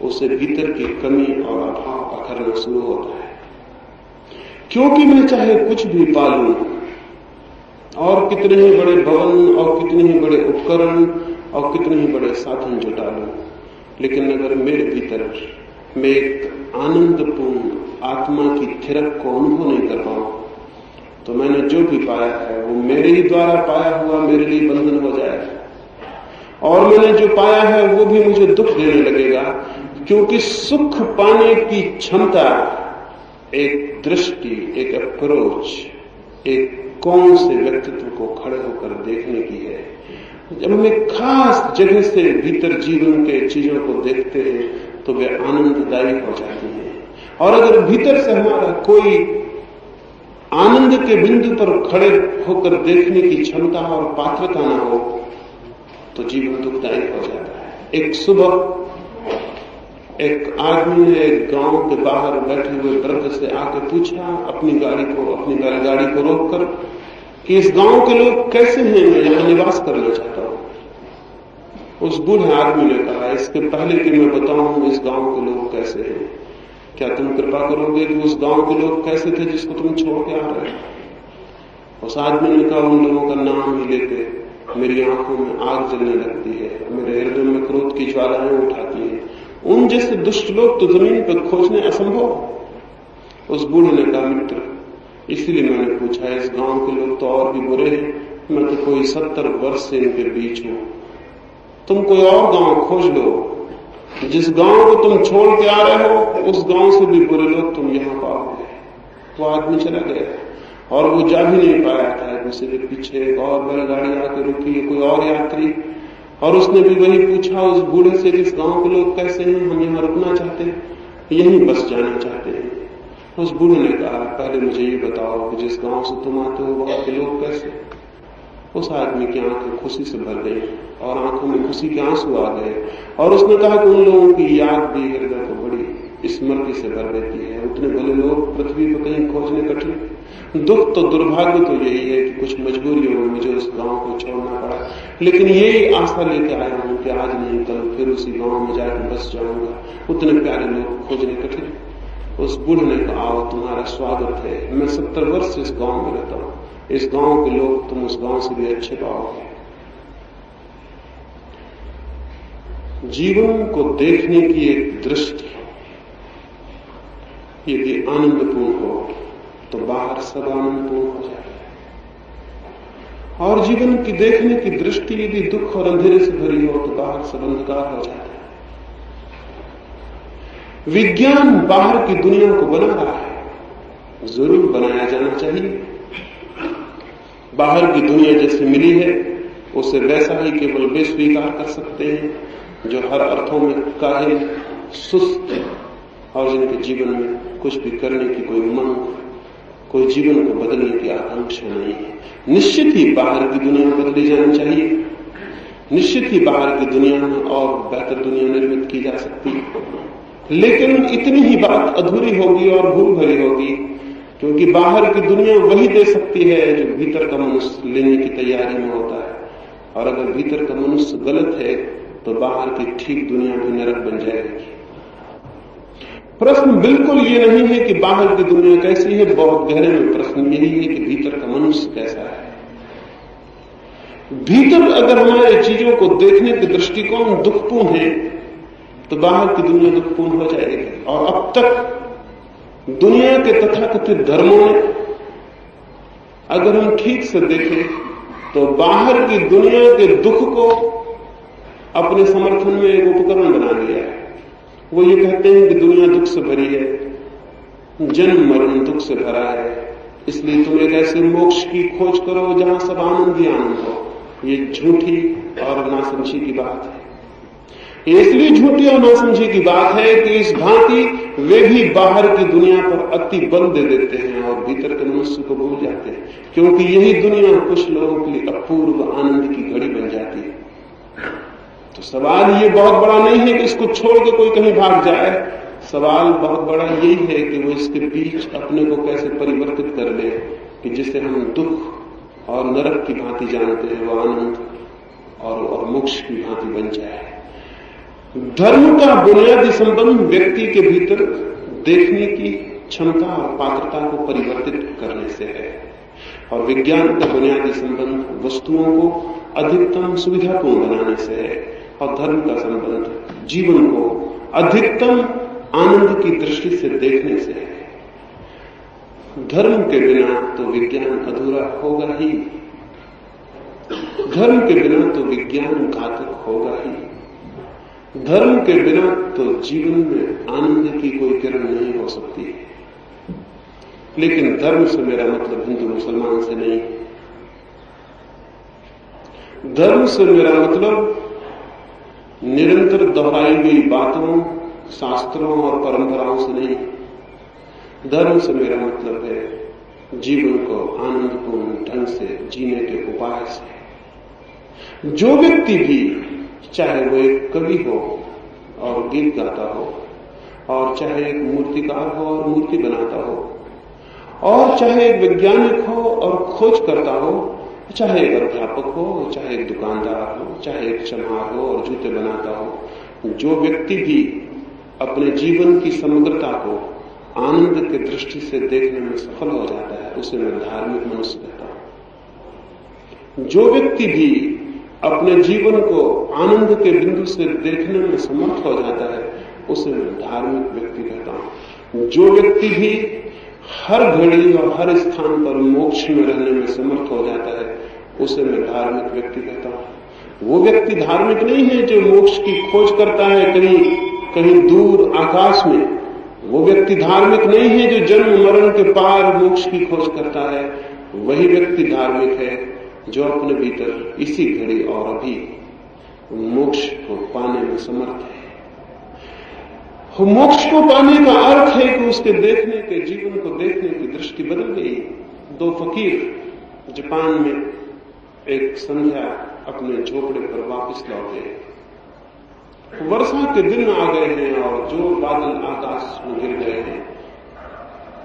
उसे भीतर की कमी और अभाव अखरना शुरू होता है। क्योंकि मैं चाहे कुछ भी पालूं और कितने ही बड़े भवन और कितने ही बड़े उपकरण और कितने ही बड़े साधन जुटा लूं, लेकिन अगर मेरे भीतर मैं एक आनंदपूर्ण आत्मा की थिरक को अनुभव नहीं कर पाऊं तो मैंने जो भी पाया है वो मेरे ही द्वारा पाया हुआ मेरे लिए बंधन हो जाएगा और मैंने जो पाया है वो भी मुझे दुख देने लगेगा। क्योंकि सुख पाने की क्षमता एक दृष्टि, एक अप्रोच, एक कौन से व्यक्तित्व को खड़े होकर देखने की है जब हम एक खास जगह से भीतर जीवन के चीजों को देखते हैं तो वे आनंददायी हो जाती हैं। और अगर भीतर से हमारा कोई आनंद के बिंदु पर खड़े होकर देखने की क्षमता और पात्रता न हो तो जीवन दुखदायी हो जाता है। एक सुबह एक आदमी ने एक गांव के बाहर बैठे हुए वृद्ध से आके पूछा, अपनी बैलगाड़ी को रोककर, कि इस गांव के लोग कैसे हैं, मैं यहां निवास करना चाहता हूं। उस बूढ़े आदमी ने कहा, इसके पहले कि मैं बताऊं इस गांव के लोग कैसे हैं, क्या तुम कृपा करोगे कि उस गांव के लोग कैसे थे जिसको तुम छोड़ के आ रहे हो। उस आदमी ने कहा, उन लोगों का नाम ही लेके मेरी आंखों में आग जलने लगती है, मेरे हृदय में क्रोध की ज्वालाएं उठाती हैं। उन जैसे दुष्ट लोग तो जमीन पर खोजने असंभव। उस बूढ़े ने कहा, मित्र, इसीलिए मैंने पूछा, इस गांव के लोग तो और भी बुरे हैं, मैं तो कोई 70 वर्ष से इनके बीच हूं। तुम कोई और गांव खोज लो, जिस गांव को तुम छोड़ के आ रहे हो उस गांव से भी बुरे लोग तुम यहां पाओगे। वो आदमी चला गया और वो जा भी नहीं पाया था। उसी के पीछे एक और बैलगाड़ी आकर रुकी, कोई और यात्री, और उसने भी वही पूछा उस बूढ़े से, इस गांव के लोग कैसे हैं, हम यहाँ रुकना चाहते हैं, यहीं बस जाना चाहते हैं। उस बूढ़े ने कहा, पहले मुझे ये बताओ कि जिस गांव से तुम आते हो वहां के लोग कैसे। उस आदमी की आंखें खुशी से भर गई और आंखों में खुशी के आंसू आ गए, और उसने कहा कि उन लोगों की याद भी हृदय को बड़ी स्मृति से भर देती है। उतने भले लोग पृथ्वी पर कहीं खोजने कठिन। दुख तो दुर्भाग्य तो यही है कि कुछ मजबूरियों में मुझे उस गांव को छोड़ना पड़ा, लेकिन यही आशा लेके आया हूं कि आज नहीं कल फिर उसी गांव में जाकर बस जाऊंगा। उतने प्यारे लोग खोजने कठिन। उस बूढ़े ने कहा, आओ, तुम्हारा स्वागत है, मैं 70 वर्ष से इस गांव में रहता हूं, इस गांव के लोग तुम उस गांव से भी अच्छे पाओगे। जीवन को देखने की एक दृष्टि यदि आनंदपूर्ण हो तो बाहर सब आनंदपूर्ण हो जाता है, और जीवन की देखने की दृष्टि यदि दुख और अंधेरे से भरी हो तो बाहर सब अंधकार हो जाता है। विज्ञान बाहर की दुनिया को बना रहा है, जरूर बनाया जाना चाहिए। बाहर की दुनिया जैसी मिली है उसे वैसा ही केवल वे स्वीकार कर सकते हैं जो हर अर्थों में काहिल, सुस्त और जिनके जीवन में कुछ भी करने की कोई उमंग, कोई जीवन को बदलने की आकांक्षा नहीं है। निश्चित ही बाहर की दुनिया बदली जानी चाहिए, निश्चित ही बाहर की दुनिया में और बेहतर दुनिया निर्मित की जा सकती है, लेकिन इतनी ही बात अधूरी होगी और भूल भरी होगी, क्योंकि बाहर की दुनिया वही दे सकती है जो भीतर का मनुष्य लेने की तैयारी में होता है। और अगर भीतर का मनुष्य गलत है तो बाहर की ठीक दुनिया भी नरक बन जाएगी। प्रश्न बिल्कुल ये नहीं है कि बाहर की दुनिया कैसी है, बहुत गहरे में प्रश्न यही है कि भीतर का मनुष्य कैसा है। भीतर अगर हमारे चीजों को देखने के दृष्टिकोण दुखपूर्ण है तो बाहर की दुनिया दुखपूर्ण हो जाएगी। और अब तक दुनिया के तथाकथित धर्मों ने अगर हम ठीक से देखें तो बाहर की दुनिया के दुख को अपने समर्थन में एक उपकरण बना लिया है। वो ये कहते हैं कि दुनिया दुख से भरी है, जन्म मरण दुख से भरा है, इसलिए तुम एक ऐसे मोक्ष की खोज करो जहां सब आनंद ही आनंद हो। ये झूठी और नासमझी की बात है। ये इसलिए झूठी और नासमझी की बात है कि इस भांति वे भी बाहर की दुनिया पर अति बल दे देते हैं और भीतर के मनुष्य को भूल जाते हैं, क्योंकि यही दुनिया कुछ लोगों के लिए अपूर्व आनंद की घड़ी बन जाती है। तो सवाल ये बहुत बड़ा नहीं है कि इसको छोड़ के कोई कहीं भाग जाए, सवाल बहुत बड़ा यही है कि वो इसके बीच अपने को कैसे परिवर्तित कर ले कि जिसे हम दुख और नरक की भांति जानते हैं वो आनंद और मोक्ष की भांति बन जाए। धर्म का बुनियादी संबंध व्यक्ति के भीतर देखने की क्षमता और पात्रता को परिवर्तित करने से है, और विज्ञान का बुनियादी संबंध वस्तुओं को अधिकतम सुविधापूर्ण बनाने से है, और धर्म का संबंध जीवन को अधिकतम आनंद की दृष्टि से देखने से है। धर्म के बिना तो विज्ञान अधूरा होगा ही, धर्म के बिना तो विज्ञान घातक होगा ही, धर्म के बिना तो जीवन में आनंद की कोई किरण नहीं हो सकती है। लेकिन धर्म से मेरा मतलब हिंदू मुसलमान से नहीं। धर्म से मेरा मतलब निरंतर दोहराई गई बातों, शास्त्रों और परंपराओं से नहीं। धर्म से मेरा मतलब है जीवन को आनंदपूर्ण ढंग से जीने के उपाय से। जो व्यक्ति भी, चाहे वो एक कवि हो और गीत गाता हो, और चाहे एक मूर्तिकार हो और मूर्ति बनाता हो, और चाहे एक वैज्ञानिक हो और खोज करता हो, चाहे एक अध्यापक हो, चाहे एक दुकानदार हो, चाहे एक चमार हो और जूते बनाता हो, जो व्यक्ति भी अपने जीवन की समग्रता को आनंद की दृष्टि से देखने में सफल हो जाता है, उसे मैं धार्मिक मनुष्य कहता हूं। जो व्यक्ति भी अपने जीवन को आनंद के बिंदु से देखने में समर्थ हो जाता है, उसे मैं धार्मिक व्यक्ति कहता हूं। जो व्यक्ति भी हर घड़ी और हर स्थान पर मोक्ष में रहने में समर्थ हो जाता है, उसे मैं धार्मिक व्यक्ति कहता हूं। वो व्यक्ति धार्मिक नहीं है जो मोक्ष की खोज करता है कहीं दूर आकाश में। वो व्यक्ति धार्मिक नहीं है जो जन्म मरण के पार मोक्ष की खोज करता है। वही व्यक्ति धार्मिक है जो अपने भीतर इसी घड़ी और अभी मोक्ष को पाने में समर्थ है। मोक्ष को पाने का अर्थ है कि उसके देखने के, जीवन को देखने की दृष्टि बदल गई। दो फकीर जापान में एक संध्या अपने झोपड़े पर वापस लौटे। वर्षा के दिन आ गए हैं और जो बादल आकाश में गिर गए हैं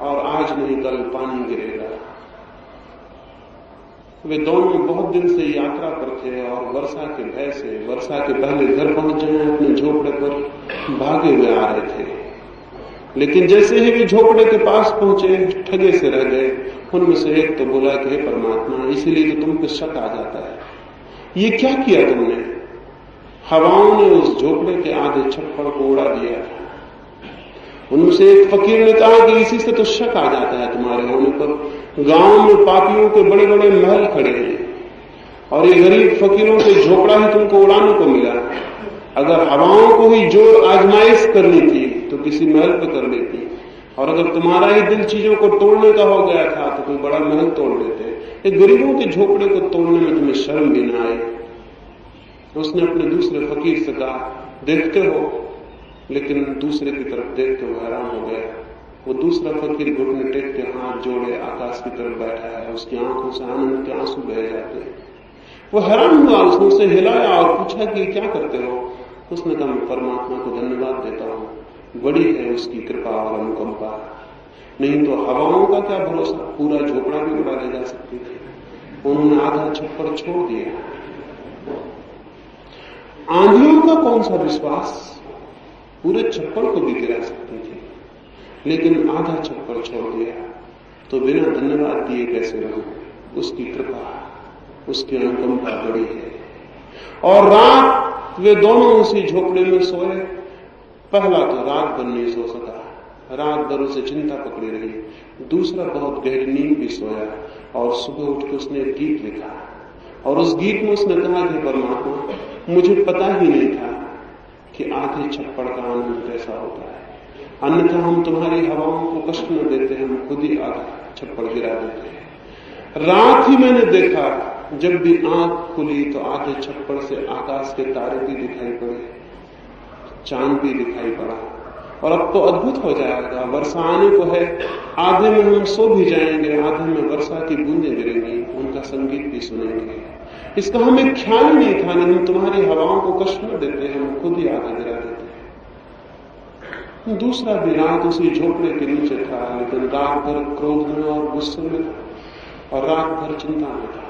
और आज नहीं कल पानी गिरेगा। वे दोनों बहुत दिन से यात्रा पर थे और वर्षा के भय से, वर्षा के पहले घर पहुंच जाए, अपने झोपड़े पर भागे हुए आ रहे थे। लेकिन जैसे ही वे झोपड़े के पास पहुंचे, ठगे से रह गए। उनमें से एक तो बोला कि हे परमात्मा, इसीलिए तो तुम पे शक आ जाता है, ये क्या किया तुमने? हवाओं ने उस झोपड़े के आधे छप्पड़ को उड़ा दिया। उनमें से एक फकीर ने कहा कि इसी से तो शक आ जाता है तुम्हारे होने पर। गांव में पापियों के बड़े बड़े महल खड़े हैं और ये गरीब फकीरों के झोपड़ा ही तुमको उड़ाने को मिला। अगर हवाओं को ही जोर आजमाइश करनी थी तो किसी महल पे कर लेती, और अगर तुम्हारा ही दिल चीजों को तोड़ने का हो गया था तो कोई बड़ा महल तोड़ लेते। ये गरीबों के झोपड़े को तोड़ने में तुम्हें शर्म भी न आई। उसने अपने दूसरे फकीर से कहा, देखते हो? लेकिन दूसरे की तरफ देखते हुए हैरान हो गया। वो दूसरा फकीर घुटने टेक के हाथ जोड़े आकाश की तरफ बैठा है, उसकी आंखों से आनंद के आंसू बह जाते हैं। वो हैरान हुआ, उसने उसे हिलाया और पूछा कि क्या करते हो? उसने कहा, मैं परमात्मा को धन्यवाद देता हूँ, बड़ी है उसकी कृपा और अनुकंपा, नहीं तो हवाओं का क्या भरोसा, पूरा झोपड़ा भी उड़ा ले जा सकती थी। उन्होंने आधा छप्पड़ छोड़ दिया। आंधियों का कौन सा विश्वास, पूरे छप्पड़ को भी गिरा सकती थी, लेकिन आधा छप्पड़ छोड़ दिया। तो बिना धन्यवाद दिए कैसे रहूं? उसकी कृपा, उसकी अनुकंपा बड़ी है। और रात वे दोनों उसी झोपड़े में सोए। पहला तो रात भर नहीं सो सका, रात भर उसे चिंता पकड़ी रही। दूसरा बहुत गहरी नींद भी सोया और सुबह उठ के उसने एक गीत लिखा और उस गीत में उसने कहा कि परमात्मा, मुझे पता ही नहीं था कि आधे छप्पड़ का आनंद कैसा होता है, अन्यथा हम तुम्हारी हवाओं को कष्ट न देते, हम खुद ही आधा छप्पड़ गिरा देते हैं। रात ही मैंने देखा, जब भी आंख खुली तो आधे छप्पड़ से आकाश के तारे भी दिखाई पड़े, चांद भी दिखाई पड़ा। और अब तो अद्भुत हो जाएगा, वर्षा आने को है, आधे में हम सो भी जाएंगे, आधे में वर्षा की बूंदें गिरेंगी, उनका संगीत भी सुनेंगे। इसका हमें ख्याल नहीं था, हम तुम्हारी हवाओं को कष्ट न देते, हम खुद ही आधा गिरा देते। दूसरा भी रात उसी झोपड़े के नीचे था, लेकिन रात भर क्रोध में और गुस्से में था और रात भर चिंता में था।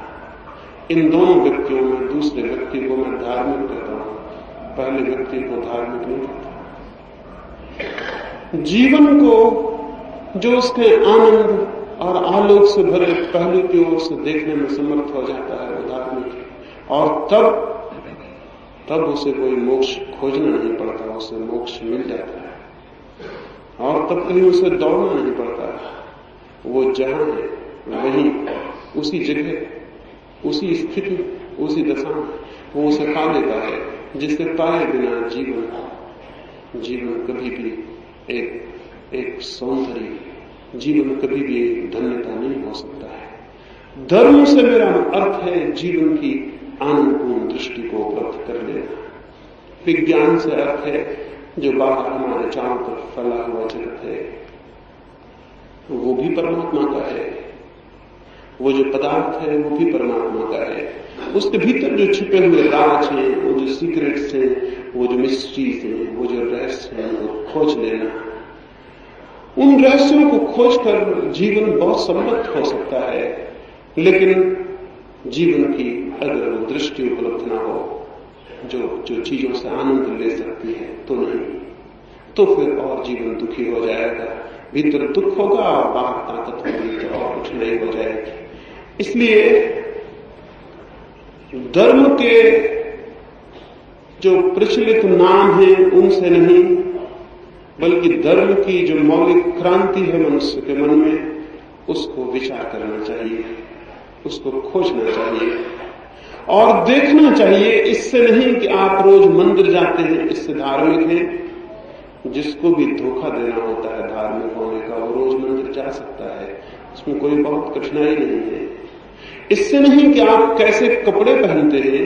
इन दोनों व्यक्तियों में दूसरे व्यक्ति को मैं धार्मिक कहता हूं, पहले व्यक्ति को धार्मिक नहीं कहता। जीवन को जो उसके आनंद और आलोक से भरे पहलू की ओर से देखने में समर्थ हो जाता है, वो धार्मिक है। और तब उसे कोई मोक्ष खोजना नहीं पड़ता, उसे मोक्ष मिल जाता है। और तब कहीं उसे दौड़ना नहीं पड़ता, वो जहां है वहीं, उसी जगह, उसी स्थिति, उसी दशा में वो उसे पा लेता है, जिससे पाए बिना जीवन कभी भी एक सौंदर्य, जीवन कभी भी धन्यता नहीं हो सकता है। धर्म से मेरा अर्थ है जीवन की आनंदपूर्ण दृष्टि को उपलब्ध कर लेना। विज्ञान से अर्थ है जो बाहर हमारे चारों तरफ फैला हुआ जगत है वो भी परमात्मा का है, वो जो पदार्थ है वो भी परमात्मा का है। उसके भीतर जो छिपे हुए राज हैं, वो जो सीक्रेट्स हैं, वो जो मिस्ट्रीज हैं, वो जो रहस्य हैं, वो खोज लेना। उन रहस्यों को खोजकर जीवन बहुत समृद्ध हो सकता है, लेकिन जीवन की अगर वो दृष्टि उपलब्ध ना हो जो चीजों से आनंद ले सकती है तो नहीं, तो फिर और जीवन दुखी हो जाएगा। भीतर दुख होगा और बाहर ताकत होगी तो और कुछ नहीं हो जाएगी। इसलिए धर्म के जो प्रचलित नाम हैं उनसे नहीं, बल्कि धर्म की जो मौलिक क्रांति है मनुष्य के मन में, उसको विचार करना चाहिए, उसको खोजना चाहिए और देखना चाहिए। इससे नहीं कि आप रोज मंदिर जाते हैं, इससे धार्मिक हैं। जिसको भी धोखा देना होता है धार्मिक होने का, वो रोज मंदिर जा सकता है, उसमें कोई बहुत कठिनाई नहीं है। इससे नहीं कि आप कैसे कपड़े पहनते हैं,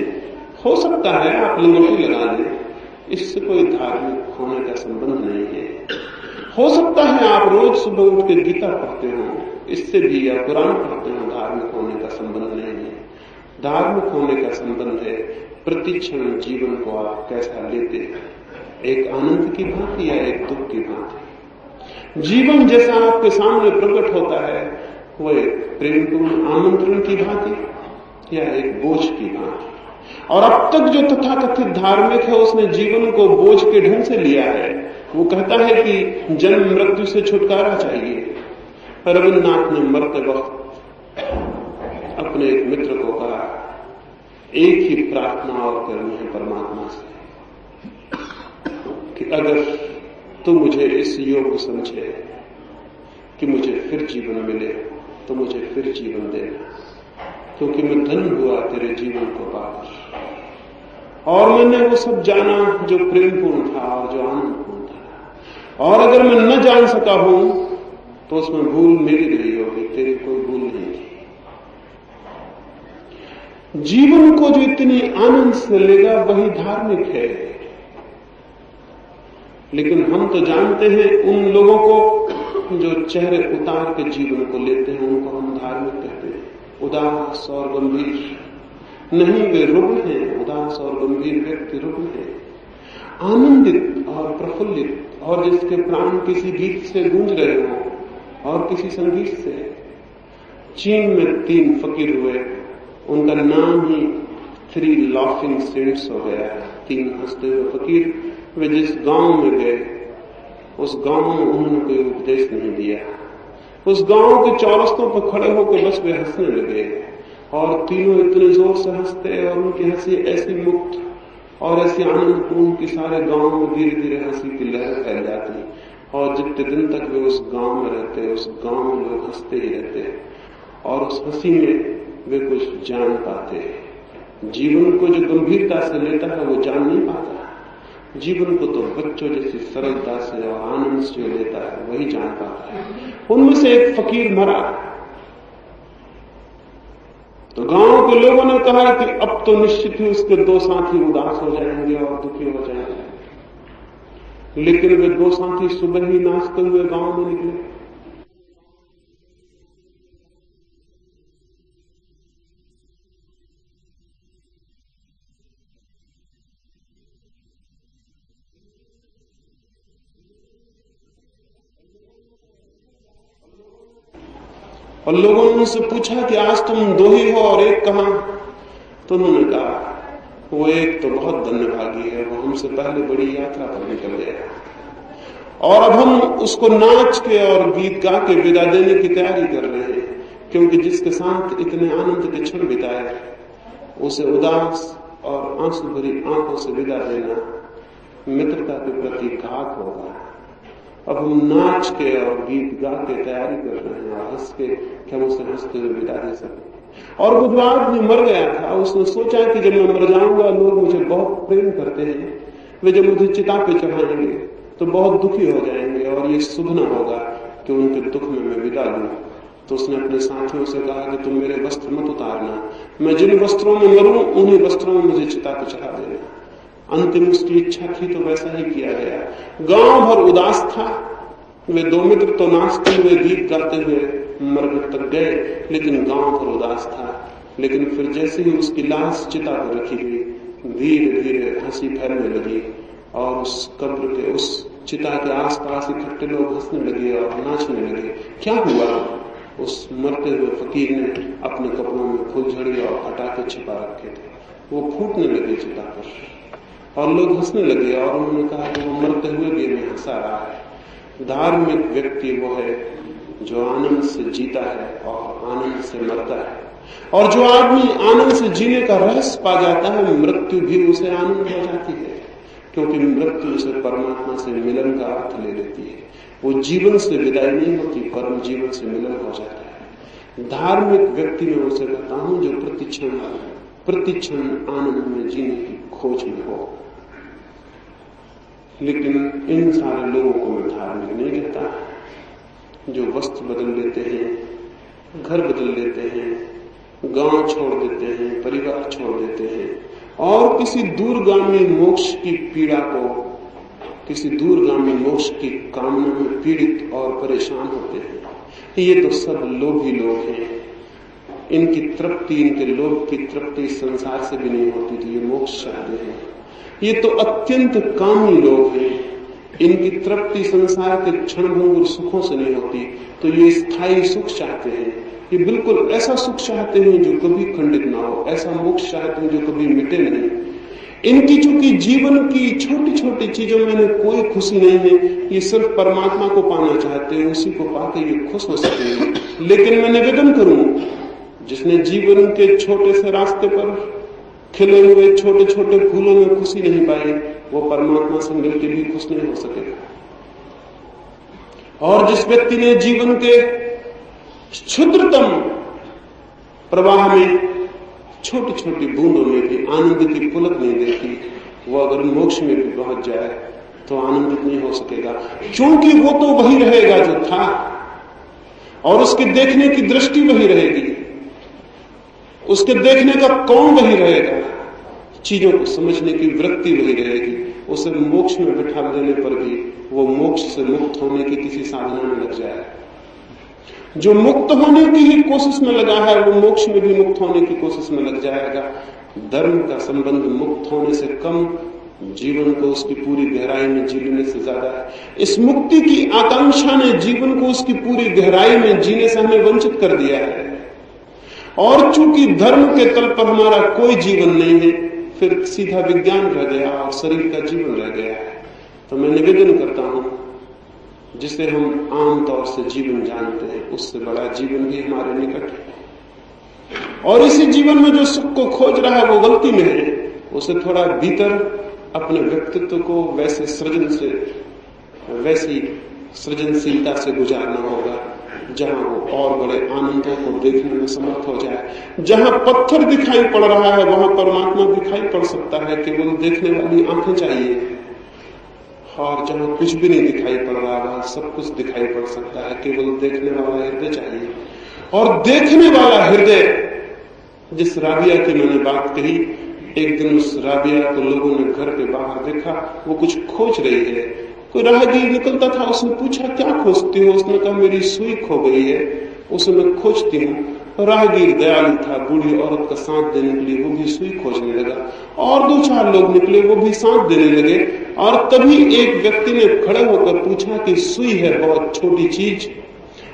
हो सकता है आप लंगोटी लगा लें, इससे कोई धार्मिक होने का संबंध नहीं है। हो सकता है आप रोज सुबह उठ के गीता पढ़ते हो, इससे भी, या कुरान पढ़ते हो, धार्मिक होने का संबंध नहीं है। धार्मिक होने का संबंध है प्रतिक्षण जीवन को आप कैसा लेते हैं, एक आनंद की भांति या एक दुख की भांति। जीवन जैसा आपके सामने प्रकट होता है वो एक प्रेमपूर्ण आमंत्रण की भांति या एक बोझ की भांति। और अब तक जो तथाकथित धार्मिक है उसने जीवन को बोझ के ढंग से लिया है। वो कहता है कि जन्म मृत्यु से छुटकारा चाहिए। रविन्द्रनाथ ने मरते वक्त अपने एक मित्र को कहा, एक ही प्रार्थना और करनी है परमात्मा से कि अगर तू मुझे इस योग्य समझे कि मुझे फिर जीवन मिले तो मुझे फिर जीवन देना, क्योंकि मैं धन्य हुआ तेरे जीवन को पाकर और मैंने वो सब जाना जो प्रेमपूर्ण था और जो आनंदपूर्ण था। और अगर मैं न जान सका हूं तो उसमें भूल मेरी रही होगी, तेरी कोई भूल नहीं थी। जीवन को जो इतनी आनंद से लेगा वही धार्मिक है। लेकिन हम तो जानते हैं उन लोगों को जो चेहरे उतार के जीवन को लेते हैं, उनको हम धार्मिक कहते हैं। उदास और गंभीर नहीं, वे रुग्ण हैं। उदास और गंभीर व्यक्ति रुग्ण हैं। आनंदित और प्रफुल्लित और जिसके प्राण किसी गीत से गूंज रहे हों और किसी संगीत से। चीन में 3 फकीर हुए, उनका नाम ही 3 लाफिंग सेंट्स हो गया है, 3 हंसते हुए फकीर। वे जिस गांव में गए उस गांव में उन्होंने कोई उपदेश नहीं दिया। उस गांव के चौरस्तों पर खड़े होकर बस वे हंसने लगे और तीनों इतने जोर से हंसते और उनकी हंसी ऐसी मुक्त और ऐसी आनंदपूर्ण कि सारे गांव में धीरे धीरे हंसी की लहर फैल जाती। और जितने दिन तक वे उस गांव में रहते, उस गांव में लोग हंसते ही रहते और उस हंसी में वे कुछ जान पाते। जीवन को जो गंभीरता से लेता है वो जान नहीं पाता। जीवन को तो बच्चों जैसी सरलता से और आनंद से लेता है वही जान पाता है। उनमें से एक फकीर मरा तो गांव के लोगों ने कहा कि अब तो निश्चित ही उसके 2 साथी उदास हो जाएंगे और दुखी हो जाएंगे। लेकिन वे 2 साथी सुबह ही नाचते हुए गांव में निकले। और लोगों ने उनसे पूछा कि आज तुम 2 ही हो और एक कहां? तो उन्होंने कहा वो एक तो बहुत धन्यभागी है, वो हमसे पहले बड़ी यात्रा पर निकल गया और अब हम उसको नाच के और गीत गा के विदा देने की तैयारी कर रहे हैं, क्योंकि जिसके साथ इतने आनंद के क्षण बिताए उसे उदास और आंसू भरी आंखों से विदा देना मित्रता के प्रति घात होगा। अब हम नाच के और गीत गा के तैयारी कर रहे हैं और हंस के कि हम उसे हंसते हुए विदा दे सकें। और वो जो आदमी मर गया था उसने सोचा कि जब मैं मर जाऊंगा लोग मुझे बहुत प्रेम करते हैं, वे जब मुझे चिता पे चढ़ाएंगे तो बहुत दुखी हो जाएंगे और ये शुभ न होगा कि उनके दुख में मैं विदा लूं। तो उसने अपने साथियों से कहा कि तुम मेरे वस्त्र मत उतारना, मैं जिन वस्त्रों में मरूं उन्हीं वस्त्रों में मुझे चिता पर चढ़ा देना। अंतिम उसकी इच्छा थी तो वैसा ही किया गया। गांव भर उदास था। वे दो मित्र तो नाचते हुए गीत गाते हुए मरघट तक गए, लेकिन गांव भर उदास था। लेकिन फिर जैसे ही उसकी लाश चिता पर रखी गई, धीरे धीरे हंसी फैलने लगी और उस कब्र के, उस चिता के आसपास इकट्ठे लोग हंसने लगे और नाचने लगे। क्या हुआ? उस मरते हुए फकीर ने अपने कपड़ों में फुलझड़ी और पटाखे छिपा रखे थे, वो फूटने लगे चिता पर और लोग हंसने लगे। और उन्होंने कहा कि वो मरते हुए भी हमें हंसा रहा है। धार्मिक व्यक्ति वो है जो आनंद से जीता है और आनंद से मरता है। और जो आदमी आनंद से जीने का रहस्य पा जाता है, मृत्यु भी उसे आनंद हो जाती है, क्योंकि मृत्यु उसे परमात्मा से मिलन का अर्थ ले लेती है। वो जीवन से विदाई नहीं होती, परम जीवन से मिलन हो जाता है। धार्मिक व्यक्ति में उसे कहता हूं जो प्रतिक्षण आनंद में जीने की खोज में हो। लेकिन इन सारे लोगों को मैं धार्मिक नहीं कहता। जो वस्त्र बदल लेते हैं, घर बदल लेते हैं, गांव छोड़ देते हैं, परिवार छोड़ देते हैं और किसी दूरगामी मोक्ष की पीड़ा को, किसी दूरगामी मोक्ष की कामना में पीड़ित और परेशान होते हैं, ये तो सब लोभी लोग हैं। इनकी तृप्ति, इनके लोभ की तृप्ति संसार से भी नहीं होती थी, ये मोक्ष चाहते हैं। ये तो अत्यंत कामी लोग हैं, इनकी तृप्ति संसार के क्षणभंगुर सुखों से नहीं होती, तो ये स्थायी सुख चाहते हैं। ये बिल्कुल ऐसा सुख चाहते हैं जो कभी खंडित ना हो, ऐसा मोक्ष चाहते हैं जो कभी मिटे नहीं। इनकी चूंकि जीवन की छोटी छोटी चीजों में कोई खुशी नहीं है, ये सिर्फ परमात्मा को पाना चाहते हैं, उसी को पाकर ये खुश हो सकेंगे। लेकिन मैं निवेदन करूं, जिसने जीवन के छोटे से रास्ते पर खिले हुए छोटे छोटे फूलों में खुशी नहीं पाई, वो परमात्मा से मिलकर भी खुश नहीं हो सकेगा। और जिस व्यक्ति ने जीवन के क्षुद्रतम प्रवाह में, छोटी छोटी बूंदों में भी आनंद की पुलक नहीं देखी, वो अगर मोक्ष में भी पहुंच जाए तो आनंदित नहीं हो सकेगा, क्योंकि वो तो वही रहेगा जो था और उसके देखने की दृष्टि वही रहेगी, उसके देखने का कौन वही रहेगा, चीजों को समझने की वृत्ति वही रहेगी। उसे मोक्ष में बिठा देने पर भी वो मोक्ष से मुक्त होने की किसी साधना में लग जाए। जो मुक्त होने की ही कोशिश में लगा है, वो मोक्ष में भी मुक्त होने की कोशिश में लग जाएगा। धर्म का संबंध मुक्त होने से कम, जीवन को उसकी पूरी गहराई में जीने से ज्यादा है। इस मुक्ति की आकांक्षा ने जीवन को उसकी पूरी गहराई में जीने से हमें वंचित कर दिया है। और चूंकि धर्म के तल पर हमारा कोई जीवन नहीं है, फिर सीधा विज्ञान रह गया और शरीर का जीवन रह गया है। तो मैं निवेदन करता हूं, जिसे हम आमतौर से जीवन जानते हैं, उससे बड़ा जीवन भी हमारे निकट है। और इसी जीवन में जो सुख को खोज रहा है वो गलती में है। उसे थोड़ा भीतर अपने व्यक्तित्व को वैसी सृजनशीलता से गुजारना होगा जहां वो और बड़े आनंदों को देखने में समर्थ हो जाए। जहां पत्थर दिखाई पड़ रहा है वहां परमात्मा दिखाई पड़ सकता है, केवल देखने वाली आंखें चाहिए। और जहां कुछ भी नहीं दिखाई पड़ रहा वहां सब कुछ दिखाई पड़ सकता है, केवल देखने वाला हृदय चाहिए। और देखने वाला हृदय, जिस राबिया की मैंने बात कही, एक दिन उस राबिया को लोगों ने घर के बाहर देखा, वो कुछ खोज रही है। कोई राहगीर निकलता था, उसने पूछा क्या खोजती हो? उसने कहा मेरी सुई खो गई है, उसे मैं खोजती हूँ। राहगीर दयालु था, बूढ़ी औरत का साथ देने के लिए वो भी सुई खोजने लगा। और 2-4 लोग निकले, वो भी साथ देने लगे। और तभी एक व्यक्ति ने खड़े होकर पूछा कि सुई है बहुत छोटी चीज,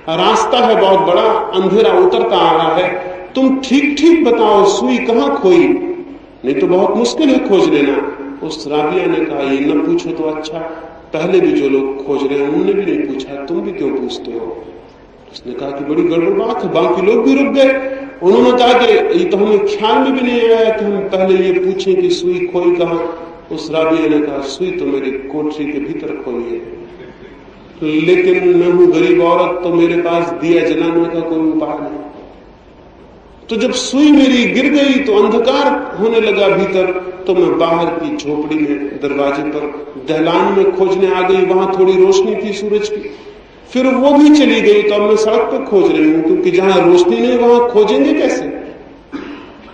रास्ता है बहुत बड़ा, अंधेरा उतरता आ रहा है, तुम ठीक ठीक बताओ सुई कहाँ खोई, नहीं तो बहुत मुश्किल है खोज लेना। उस राबिया ने कहा ये न पूछो तो अच्छा, पहले भी जो लोग खोज रहे हैं उन्होंने भी नहीं पूछा, तुम भी क्यों पूछते हो? उसने कहा कि बड़ी गड़बड़ बात है। बाकी लोग भी रुक गए। उन्होंने कहा कि ये तो हमें ख्याल में भी नहीं आया कि हम पहले ये पूछें कि सुई खोई कहाँ। उस राबिया ने कहा सुई तो मेरी कोठरी के भीतर खोई है, लेकिन मैं हूं गरीब औरत, तो मेरे पास दिया जलाने का कोई उपाय नहीं। तो जब सुई मेरी गिर गई तो अंधकार होने लगा भीतर, तो मैं बाहर की झोपड़ी में दरवाजे पर दहलान में खोजने आ गई। वहां थोड़ी रोशनी थी सूरज की, फिर वो भी चली गई तो अब मैं सड़क पर खोज रही हूं, क्योंकि जहां रोशनी नहीं वहां खोजेंगे कैसे?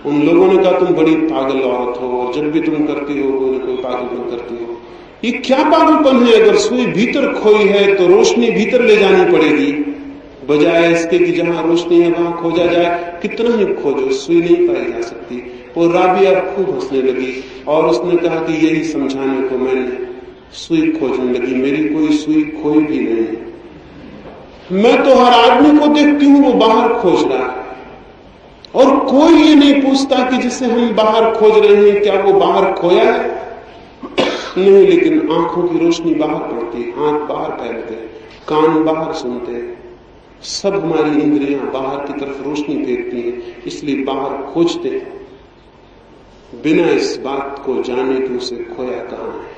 उन लोगों ने कहा तुम बड़ी पागल औरत हो, और जब भी तुम करती हो कोई ना कोई पागलपन करती हो। ये क्या पागलपन है? अगर सुई भीतर खोई है तो रोशनी भीतर ले जानी पड़ेगी, बजाय इसके कि जहां रोशनी है वहां खोजा जाए। कितना ही खोजो, सुई नहीं पाई जा सकती। वो राबिया खूब हंसने लगी और उसने कहा कि यही समझाने को मैंने सुई खोजने लगी, मेरी कोई सुई खोई भी नहीं है। मैं तो हर आदमी को देखती हूं वो बाहर खोज रहा है, और कोई ये नहीं पूछता कि जिसे हम बाहर खोज रहे हैं क्या वो बाहर खोया है? नहीं, लेकिन आंखों की रोशनी बाहर पड़ती, हाथ बाहर फैलते, कान बाहर सुनते, सब हमारी इंद्रियां बाहर की तरफ रोशनी फेंकती हैं, इसलिए बाहर खोजते हैं बिना इस बात को जाने कि उसे खोया कहां है।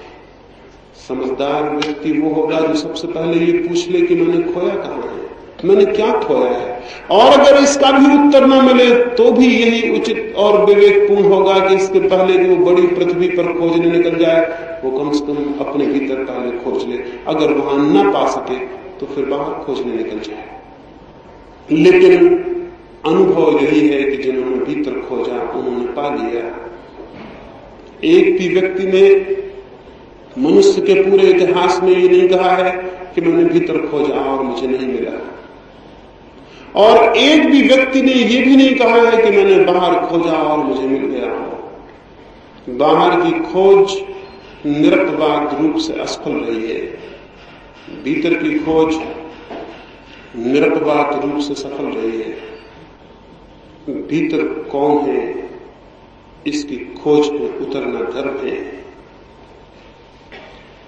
समझदार व्यक्ति वो होगा जो सबसे पहले ये पूछ ले कि मैंने खोया कहां है, मैंने क्या खोया है। और अगर इसका भी उत्तर न मिले तो भी यही उचित और विवेकपूर्ण होगा कि इसके पहले कि वो बड़ी पृथ्वी पर खोजने निकल जाए, वो कम से कम अपने भीतर पहले खोज ले। अगर वहां न पा सके तो फिर बाहर खोजने निकल जाए। लेकिन अनुभव यही है कि जिन्होंने भीतर खोजा उन्होंने पा लिया। एक भी व्यक्ति ने मनुष्य के पूरे इतिहास में ये नहीं कहा है कि मैंने भीतर खोजा और मुझे नहीं मिला, और एक भी व्यक्ति ने ये भी नहीं कहा है कि मैंने बाहर खोजा और मुझे मिल गया हो। बाहर की खोज निरपवाद रूप से असफल रही है, भीतर की खोज निरपवाद रूप से सफल रही है। भीतर कौन है इसकी खोज में उतरना धर्म है।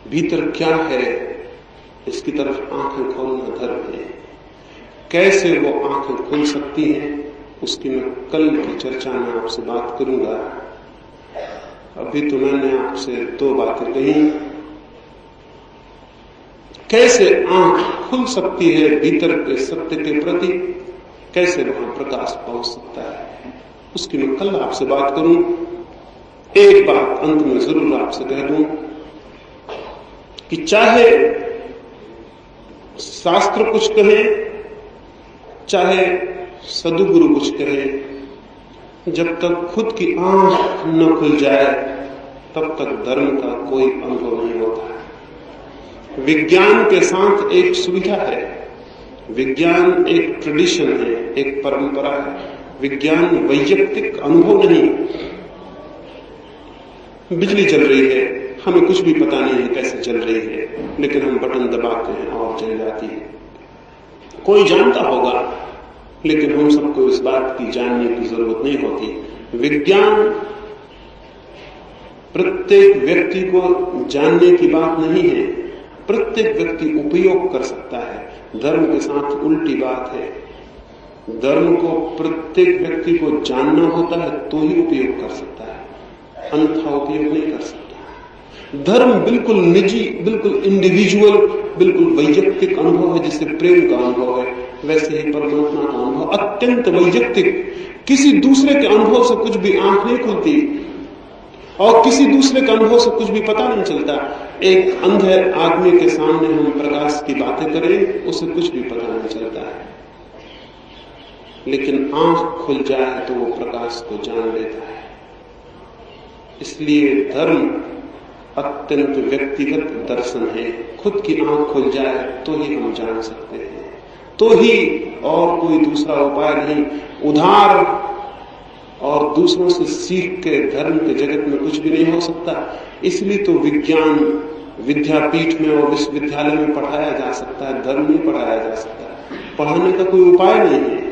भीतर क्या है इसकी तरफ आंखें खोलना धर्म है। कैसे वो आंखें खुल सकती हैं उसकी मैं कल की चर्चा में आपसे बात करूंगा। अभी तो मैंने आपसे दो बातें कही। कैसे आंख खुल सकती है भीतर के सत्य के प्रति, कैसे वहां प्रकाश पहुंच सकता है, उसकी मैं कल आपसे बात करूं। एक बात अंत में जरूर आपसे कह दूं कि चाहे शास्त्र कुछ कहे, चाहे सदगुरु कुछ कहे, जब तक खुद की आंख न खुल जाए तब तक धर्म का कोई अनुभव नहीं होता। विज्ञान के साथ एक सुविधा है, विज्ञान एक ट्रेडिशन है, एक परंपरा है। विज्ञान वैयक्तिक अनुभव नहीं। बिजली चल रही है, हमें कुछ भी पता नहीं है कैसे चल रही है, लेकिन हम बटन दबाते हैं और चल जाती है। कोई जानता होगा, लेकिन हम सबको इस बात की जानने की जरूरत नहीं होती। विज्ञान प्रत्येक व्यक्ति को जानने की बात नहीं है, प्रत्येक व्यक्ति उपयोग कर सकता है। धर्म के साथ उल्टी बात है। धर्म को प्रत्येक व्यक्ति को जानना होता है तो ही उपयोग कर सकता है, अन्यथा उपयोग नहीं कर सकता। धर्म बिल्कुल निजी, बिल्कुल इंडिविजुअल, बिल्कुल वैयक्तिक अनुभव है। जैसे प्रेम का अनुभव है वैसे ही परमात्मा का अनुभव अत्यंत वैयक्तिक। किसी दूसरे के अनुभव से कुछ भी आंख नहीं खुलती और किसी दूसरे के अनुभव से कुछ भी पता नहीं चलता। एक अंधे आदमी के सामने हम प्रकाश की बातें करें, उसे कुछ भी पता नहीं चलता है, लेकिन आंख खुल जाए तो वो प्रकाश को जान लेता है। इसलिए धर्म अत्यंत व्यक्तिगत दर्शन है। खुद की आंख खुल जाए तो ही हम जान सकते हैं, तो ही, और कोई दूसरा उपाय नहीं। उधार और दूसरों से सीख के धर्म के जगत में कुछ भी नहीं हो सकता। इसलिए तो विज्ञान विद्यापीठ में और विश्वविद्यालय में पढ़ाया जा सकता है, धर्म नहीं पढ़ाया जा सकता। पढ़ाने का कोई उपाय नहीं है।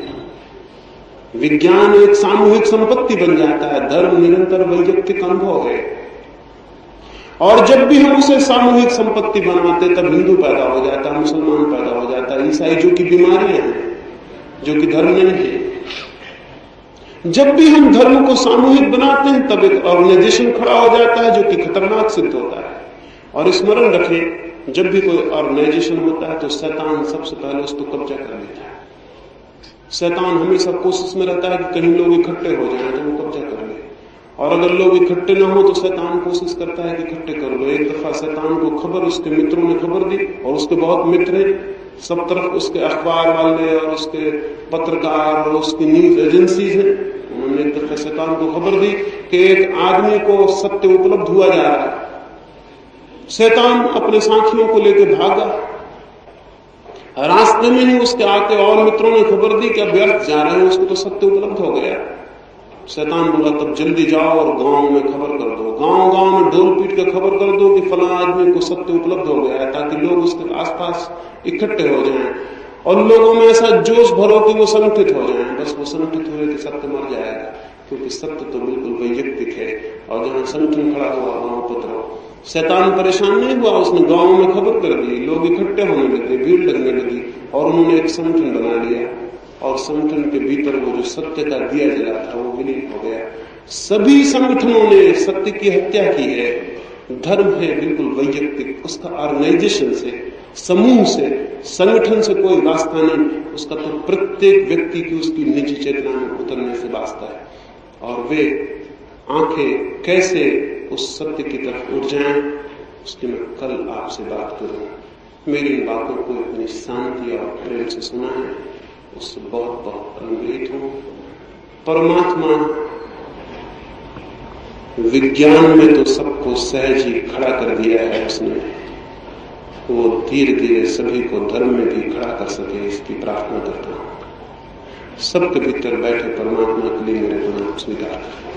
विज्ञान एक सामूहिक संपत्ति बन जाता है, धर्म निरंतर वैयक्तिक अनुभव है। और जब भी हम उसे सामूहिक संपत्ति बनाते तब हिंदू पैदा हो जाता है, मुसलमान पैदा हो जाता है, ईसाई, जो कि बीमारियां हैं, जो कि धर्म नहीं है। जब भी हम धर्म को सामूहिक बनाते हैं तब एक ऑर्गेनाइजेशन खड़ा हो जाता है जो कि खतरनाक सिद्ध होता है। और स्मरण रखें, जब भी कोई ऑर्गेनाइजेशन होता है तो शैतान सबसे पहले उस पर कब्जा कर लेता है। शैतान हमेशा कोशिश में रहता है कि कहीं लोग इकट्ठे हो जाएं तो वो कब्जा कर ले, और अगर लोग इकट्ठे ना हो तो शैतान कोशिश करता है कि इकट्ठे कर लो। एक दफा शैतान को खबर, उसके मित्रों ने खबर दी, और उसके बहुत मित्र हैं, सब तरफ उसके अखबार वाले और उसके पत्रकार और उसकी न्यूज एजेंसी है। उन्होंने एक दफे शैतान को खबर दी कि एक आदमी को सत्य उपलब्ध हुआ जा रहा है। शैतान अपने साथियों को लेकर भागा। रास्ते में ही उसके आके और मित्रों ने खबर दी कि अब व्यर्थ जा रहे हैं, उसको तो सत्य उपलब्ध हो गया। शैतान बोला तब जल्दी जाओ और गांव में खबर कर दो, गांव गांव में ढोल पीट कर खबर कर दो कि फला आदमी को सत्य उपलब्ध हो गया है, ताकि लोग उसके आसपास इकट्ठे हो जाएं और लोगों में ऐसा जोश भरो कि वो संगठित हो जाएं। बस वो संगठित हुए कि सत्य मर जाएगा, क्योंकि सत्य तो बिल्कुल वैयक्तिक है और जहां संगठन खड़ा हुआ वहां उपद्रव। शैतान परेशान नहीं हुआ, उसने गांव में खबर कर दी, लोग इकट्ठे होने लगे, भीड़ लगने लगी और उन्होंने एक संगठन बना लिया और संगठन के भीतर वो जो सत्य का दिया जला था वो विलीन हो गया। सभी संगठनों ने सत्य की हत्या की है। धर्म है बिल्कुल वैयक्तिक, उसका ऑर्गेनाइजेशन से, समूह से, संगठन से कोई वास्ता नहीं। उसका तो प्रत्येक व्यक्ति की उसकी निजी चेतना में उतरने से वास्ता है। और वे आंखें कैसे उस सत्य की तरफ उठ जाएं, उसकी मैं कल आपसे बात करूं। मेरी इन बातों को इतनी शांति और प्रेम से सुना है, उससे बहुत बहुत अनुग्रहित हूं। परमात्मा विज्ञान में तो सबको सहज ही खड़ा कर दिया है उसने, वो धीरे धीरे सभी को धर्म में भी खड़ा कर सके, इसकी प्रार्थना करता हूं। सबके भीतर बैठे परमात्मा के लिए मेरे गुनाह स्वीकार करें।